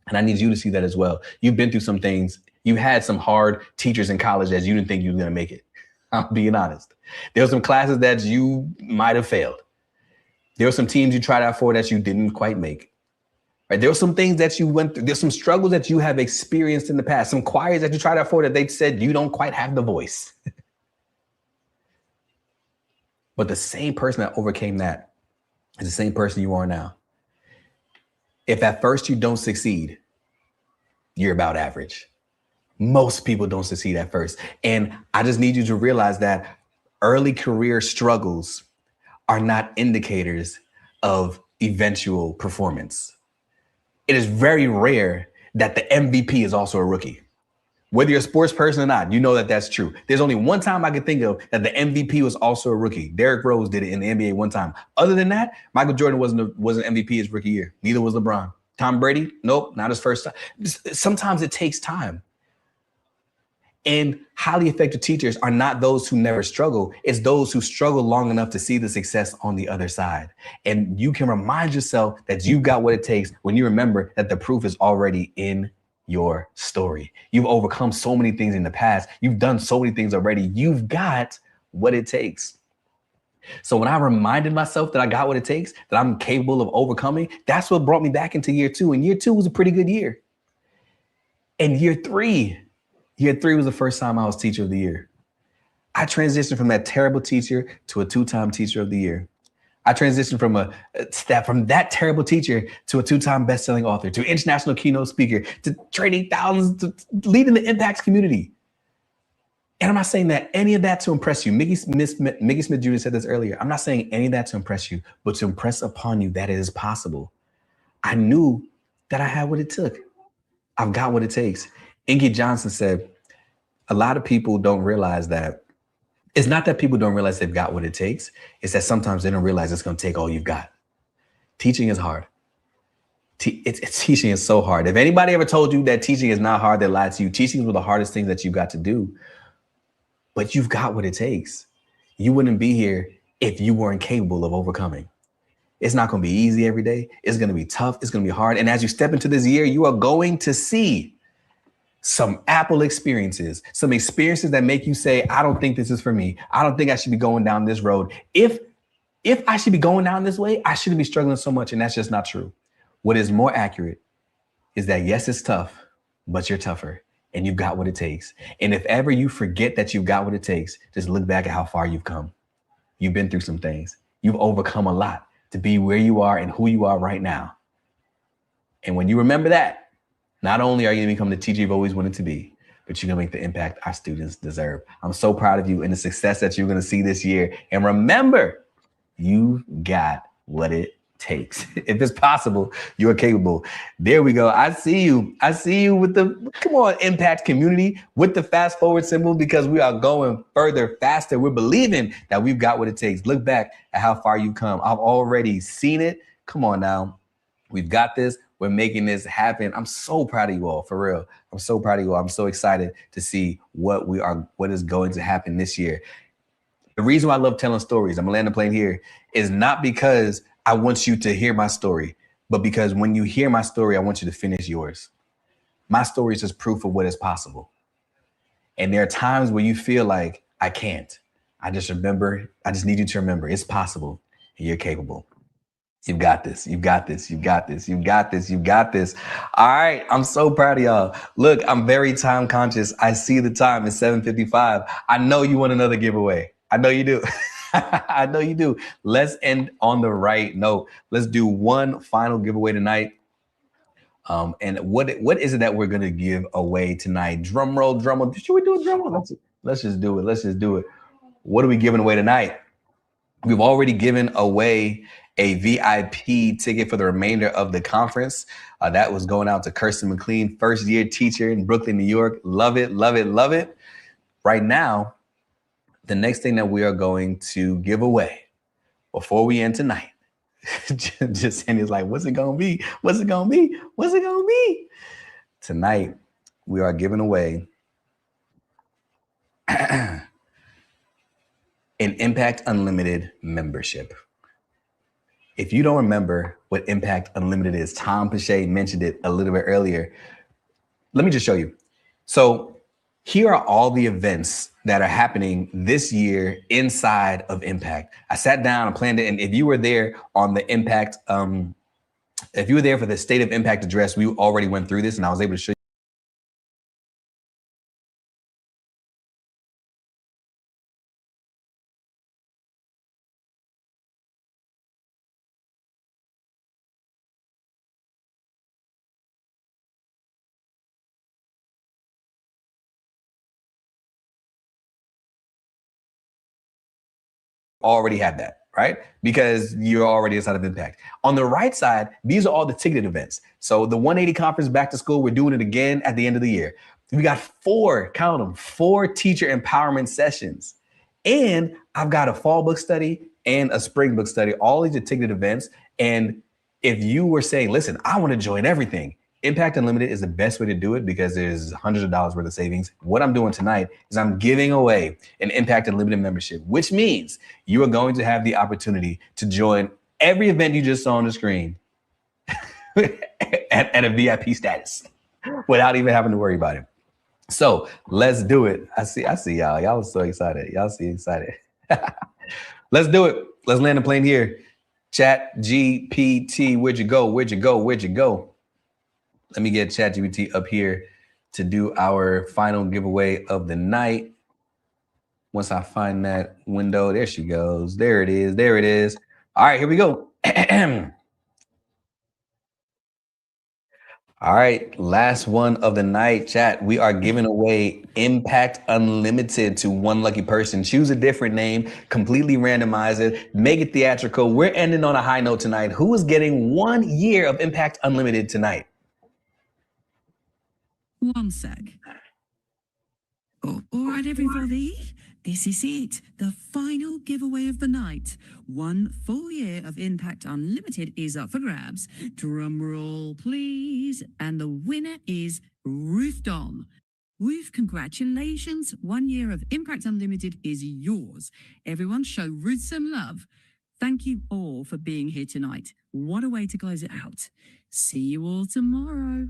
And I need you to see that as well. You've been through some things. You've had some hard teachers in college that you didn't think you were going to make it. I'm being honest. There were some classes that you might have failed. There were some teams you tried out for that you didn't quite make. Right? There were some things that you went through. There's some struggles that you have experienced in the past. Some choirs that you tried out for that they said you don't quite have the voice. But the same person that overcame that is the same person you are now. If at first you don't succeed, you're about average. Most people don't succeed at first. And I just need you to realize that early career struggles are not indicators of eventual performance. It is very rare that the MVP is also a rookie. Whether you're a sports person or not, you know that that's true. There's only one time I can think of that the MVP was also a rookie. Derrick Rose did it in the NBA one time. Other than that, Michael Jordan wasn't MVP his rookie year. Neither was LeBron. Tom Brady, nope, not his first time. Sometimes it takes time. And highly effective teachers are not those who never struggle. It's those who struggle long enough to see the success on the other side. And you can remind yourself that you've got what it takes when you remember that the proof is already in your story. You've overcome so many things in the past. You've done so many things already. You've got what it takes. So when I reminded myself that I got what it takes, that I'm capable of overcoming, that's what brought me back into year 2. And year 2 was a pretty good year. And year 3 was the first time I was teacher of the year. I transitioned from that terrible teacher to a 2-time teacher of the year. I transitioned from that terrible teacher to a 2-time best-selling author, to international keynote speaker, to training thousands, to leading the impact community. And I'm not saying that any of that to impress you. Mickey Smith Jr. said this earlier. I'm not saying any of that to impress you, but to impress upon you that it is possible. I knew that I had what it took. I've got what it takes. Inge Johnson said, a lot of people don't realize that it's not that people don't realize they've got what it takes. It's that sometimes they don't realize it's going to take all you've got. Teaching is hard. Teaching is so hard. If anybody ever told you that teaching is not hard, they lied to you. Teaching is one of the hardest things that you've got to do. But you've got what it takes. You wouldn't be here if you weren't capable of overcoming. It's not going to be easy every day. It's going to be tough. It's going to be hard. And as you step into this year, you are going to see some Apple experiences, some experiences that make you say, I don't think this is for me. I don't think I should be going down this road. If I should be going down this way, I shouldn't be struggling so much. And that's just not true. What is more accurate is that, yes, it's tough, but you're tougher and you've got what it takes. And if ever you forget that you've got what it takes, just look back at how far you've come. You've been through some things. You've overcome a lot to be where you are and who you are right now. And when you remember that, not only are you going to become the teacher you've always wanted to be, but you're going to make the impact our students deserve. I'm so proud of you and the success that you're going to see this year. And remember, you got what it takes. If it's possible, you are capable. There we go. I see you. I see you with the, come on, impact community with the fast forward symbol, because we are going further, faster. We're believing that we've got what it takes. Look back at how far you've come. I've already seen it. Come on now. We've got this. We're making this happen. I'm so proud of you all, for real. I'm so proud of you all. I'm so excited to see what is going to happen this year. The reason why I love telling stories, I'm gonna land the plane here, is not because I want you to hear my story. but because when you hear my story, I want you to finish yours. My story is just proof of what is possible. And there are times where you feel like, I can't. I just need you to remember it's possible and you're capable. You've got this. You've got this. You've got this. You've got this. You've got this. All right. I'm so proud of y'all. Look, I'm very time conscious. I see the time. It's 7:55. I know you want another giveaway. I know you do. I know you do. Let's end on the right note. Let's do one final giveaway tonight. And what is it that we're going to give away tonight? Drum roll, drum roll. Should we do a drum roll? Let's just do it. Let's just do it. What are we giving away tonight? We've already given away a VIP ticket for the remainder of the conference. That was going out to Kirsten McLean, first year teacher in Brooklyn, New York. Love it, love it, love it. Right now, the next thing that we are going to give away before we end tonight, just Sandy's like, what's it gonna be? What's it gonna be? What's it gonna be? Tonight, we are giving away an Impact Unlimited membership. If you don't remember what Impact Unlimited is, Tom Pache mentioned it a little bit earlier. Let me just show you. So here are all the events that are happening this year inside of Impact. I sat down and planned it. And if you were there on the Impact, if you were there for the State of Impact address, we already went through this and I was able to show you. Already have that, right? Because you're already inside of Impact. On the right side, these are all the ticketed events. So the 180 conference back to school, we're doing it again at the end of the year. We got 4, count them, 4 teacher empowerment sessions. And I've got a fall book study and a spring book study. All these are ticketed events. And if you were saying, listen, I want to join everything, Impact Unlimited is the best way to do it because there's hundreds of dollars worth of savings. What I'm doing tonight is I'm giving away an Impact Unlimited membership, which means you are going to have the opportunity to join every event you just saw on the screen at a VIP status without even having to worry about it. So let's do it. I see y'all. Y'all are so excited. Y'all see excited. Let's do it. Let's land the plane here. Chat GPT, where'd you go? Where'd you go? Where'd you go? Let me get ChatGPT up here to do our final giveaway of the night. Once I find that window, there she goes. There it is. There it is. All right, here we go. All right, last one of the night, chat. We are giving away Impact Unlimited to one lucky person. Choose a different name, completely randomize it, make it theatrical. We're ending on a high note tonight. Who is getting 1 year of Impact Unlimited tonight? One sec. All right, everybody. This is it, the final giveaway of the night. 1 full year of Impact Unlimited is up for grabs. Drum roll, please. And the winner is Ruth Don. Ruth, congratulations. 1 year of Impact Unlimited is yours. Everyone show Ruth some love. Thank you all for being here tonight. What a way to close it out. See you all tomorrow.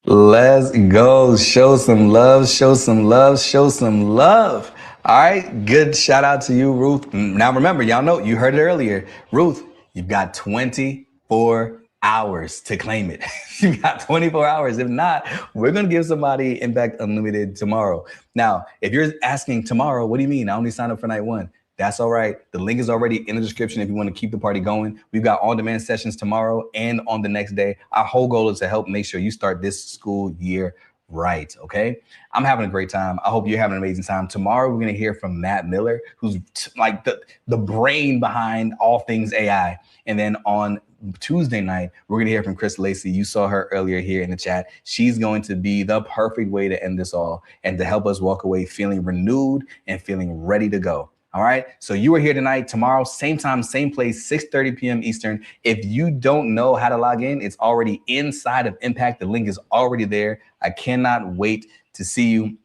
Let's go. Show some love, show some love, show some love. All right. Good shout out to you, Ruth. Now, remember, y'all know you heard it earlier. Ruth, you've got 24 hours to claim it. You got 24 hours. If not, we're going to give somebody Impact Unlimited tomorrow. Now, if you're asking tomorrow, what do you mean? I only signed up for night 1. That's all right. The link is already in the description if you want to keep the party going. We've got on-demand sessions tomorrow and on the next day. Our whole goal is to help make sure you start this school year right, okay? I'm having a great time. I hope you're having an amazing time. Tomorrow, we're going to hear from Matt Miller, who's like the brain behind all things AI. And then on Tuesday night, we're going to hear from Chris Lacey. You saw her earlier here in the chat. She's going to be the perfect way to end this all and to help us walk away feeling renewed and feeling ready to go. All right. So you are here tonight, tomorrow, same time, same place, 6:30 p.m. Eastern. If you don't know how to log in, it's already inside of Impact. The link is already there. I cannot wait to see you.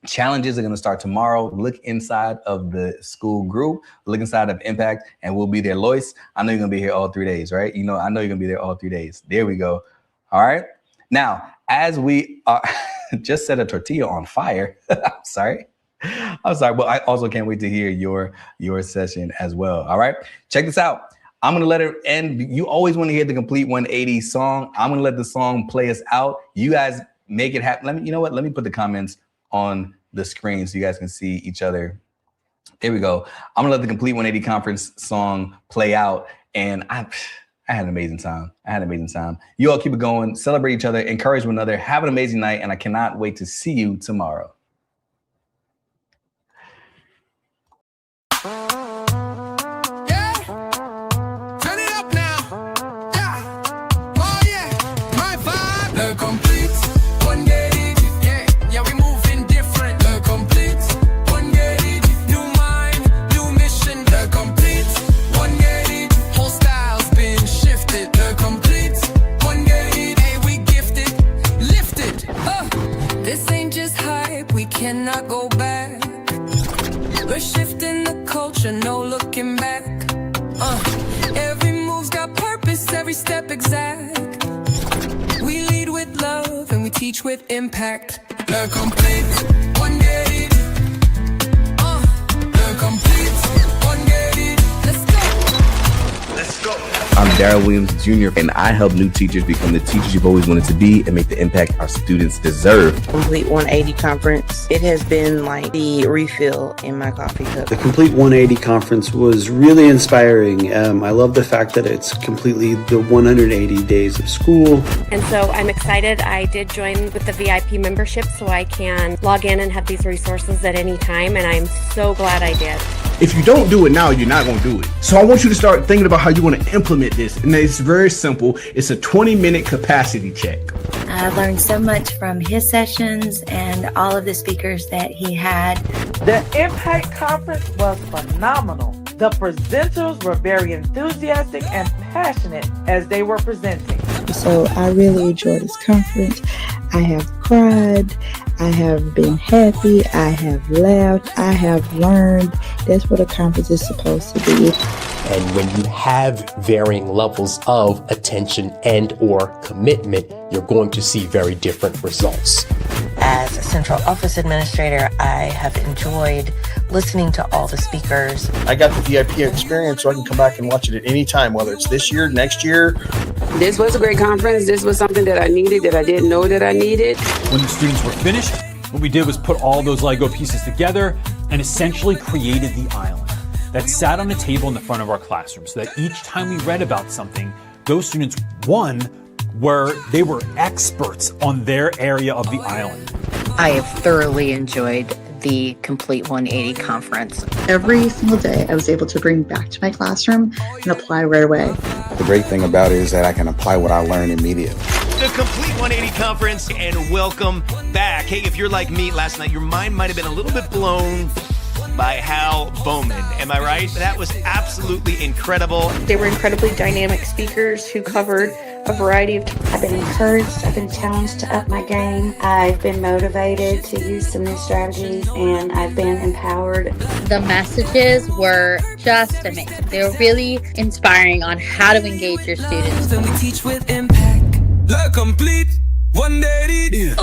Challenges are going to start tomorrow. Look inside of the school group, look inside of Impact, and we'll be there. Lois, I know you're going to be here all 3 days, right? I know you're going to be there all 3 days. There we go. All right. Now, as we just set a tortilla on fire, I'm sorry. Well, I also can't wait to hear your session as well. All right. Check this out. I'm going to let it end. You always want to hear the Complete 180 song. I'm going to let the song play us out. You guys make it happen. Let me put the comments on the screen so you guys can see each other. There we go. I'm gonna let the Complete 180 Conference song play out, and I had an amazing time. You all keep it going, celebrate each other, encourage one another, have an amazing night, and I cannot wait to see you tomorrow. Cannot go back. We're shifting the culture, no looking back. Every move's got purpose, every step exact. We lead with love and we teach with impact. The Complete 180. The Complete 180. Let's go. I'm Darrell Williams Jr., and I help new teachers become the teachers you've always wanted to be and make the impact our students deserve. Complete 180 Conference, it has been like the refill in my coffee cup. The Complete 180 Conference was really inspiring. I love the fact that it's completely the 180 days of school. And so I'm excited. I did join with the VIP membership so I can log in and have these resources at any time, and I'm so glad I did. If you don't do it now, you're not going to do it. So I want you to start thinking about how you want to implement this. And it's very simple. It's a 20-minute capacity check. I learned so much from his sessions and all of the speakers that he had. The Impact Conference was phenomenal. The presenters were very enthusiastic and passionate as they were presenting. So I really enjoyed this conference. I have cried. I have been happy. I have laughed. I have learned. That's what a conference is supposed to be. And when you have varying levels of attention and or commitment, you're going to see very different results. As a central office administrator, I have enjoyed listening to all the speakers. I got the VIP experience, so I can come back and watch it at any time, whether it's this year, next year. This was a great conference. This was something that I needed, that I didn't know that I needed. When the students were finished, what we did was put all those Lego pieces together and essentially created the island that sat on a table in the front of our classroom, so that each time we read about something, those students, they were experts on their area of the island. I have thoroughly enjoyed the Complete 180 Conference. Every single day I was able to bring back to my classroom and apply right away. The great thing about it is that I can apply what I learned immediately. The Complete 180 Conference, and welcome back. Hey, if you're like me last night, your mind might have been a little bit blown by Hal Bowman. Am I right? That was absolutely incredible. They were incredibly dynamic speakers who covered a variety of I've been encouraged, I've been challenged to up my game. I've been motivated to use some new strategies, and I've been empowered. The messages were just amazing. They were really inspiring on how to engage your students. And we teach with impact. The Complete 180.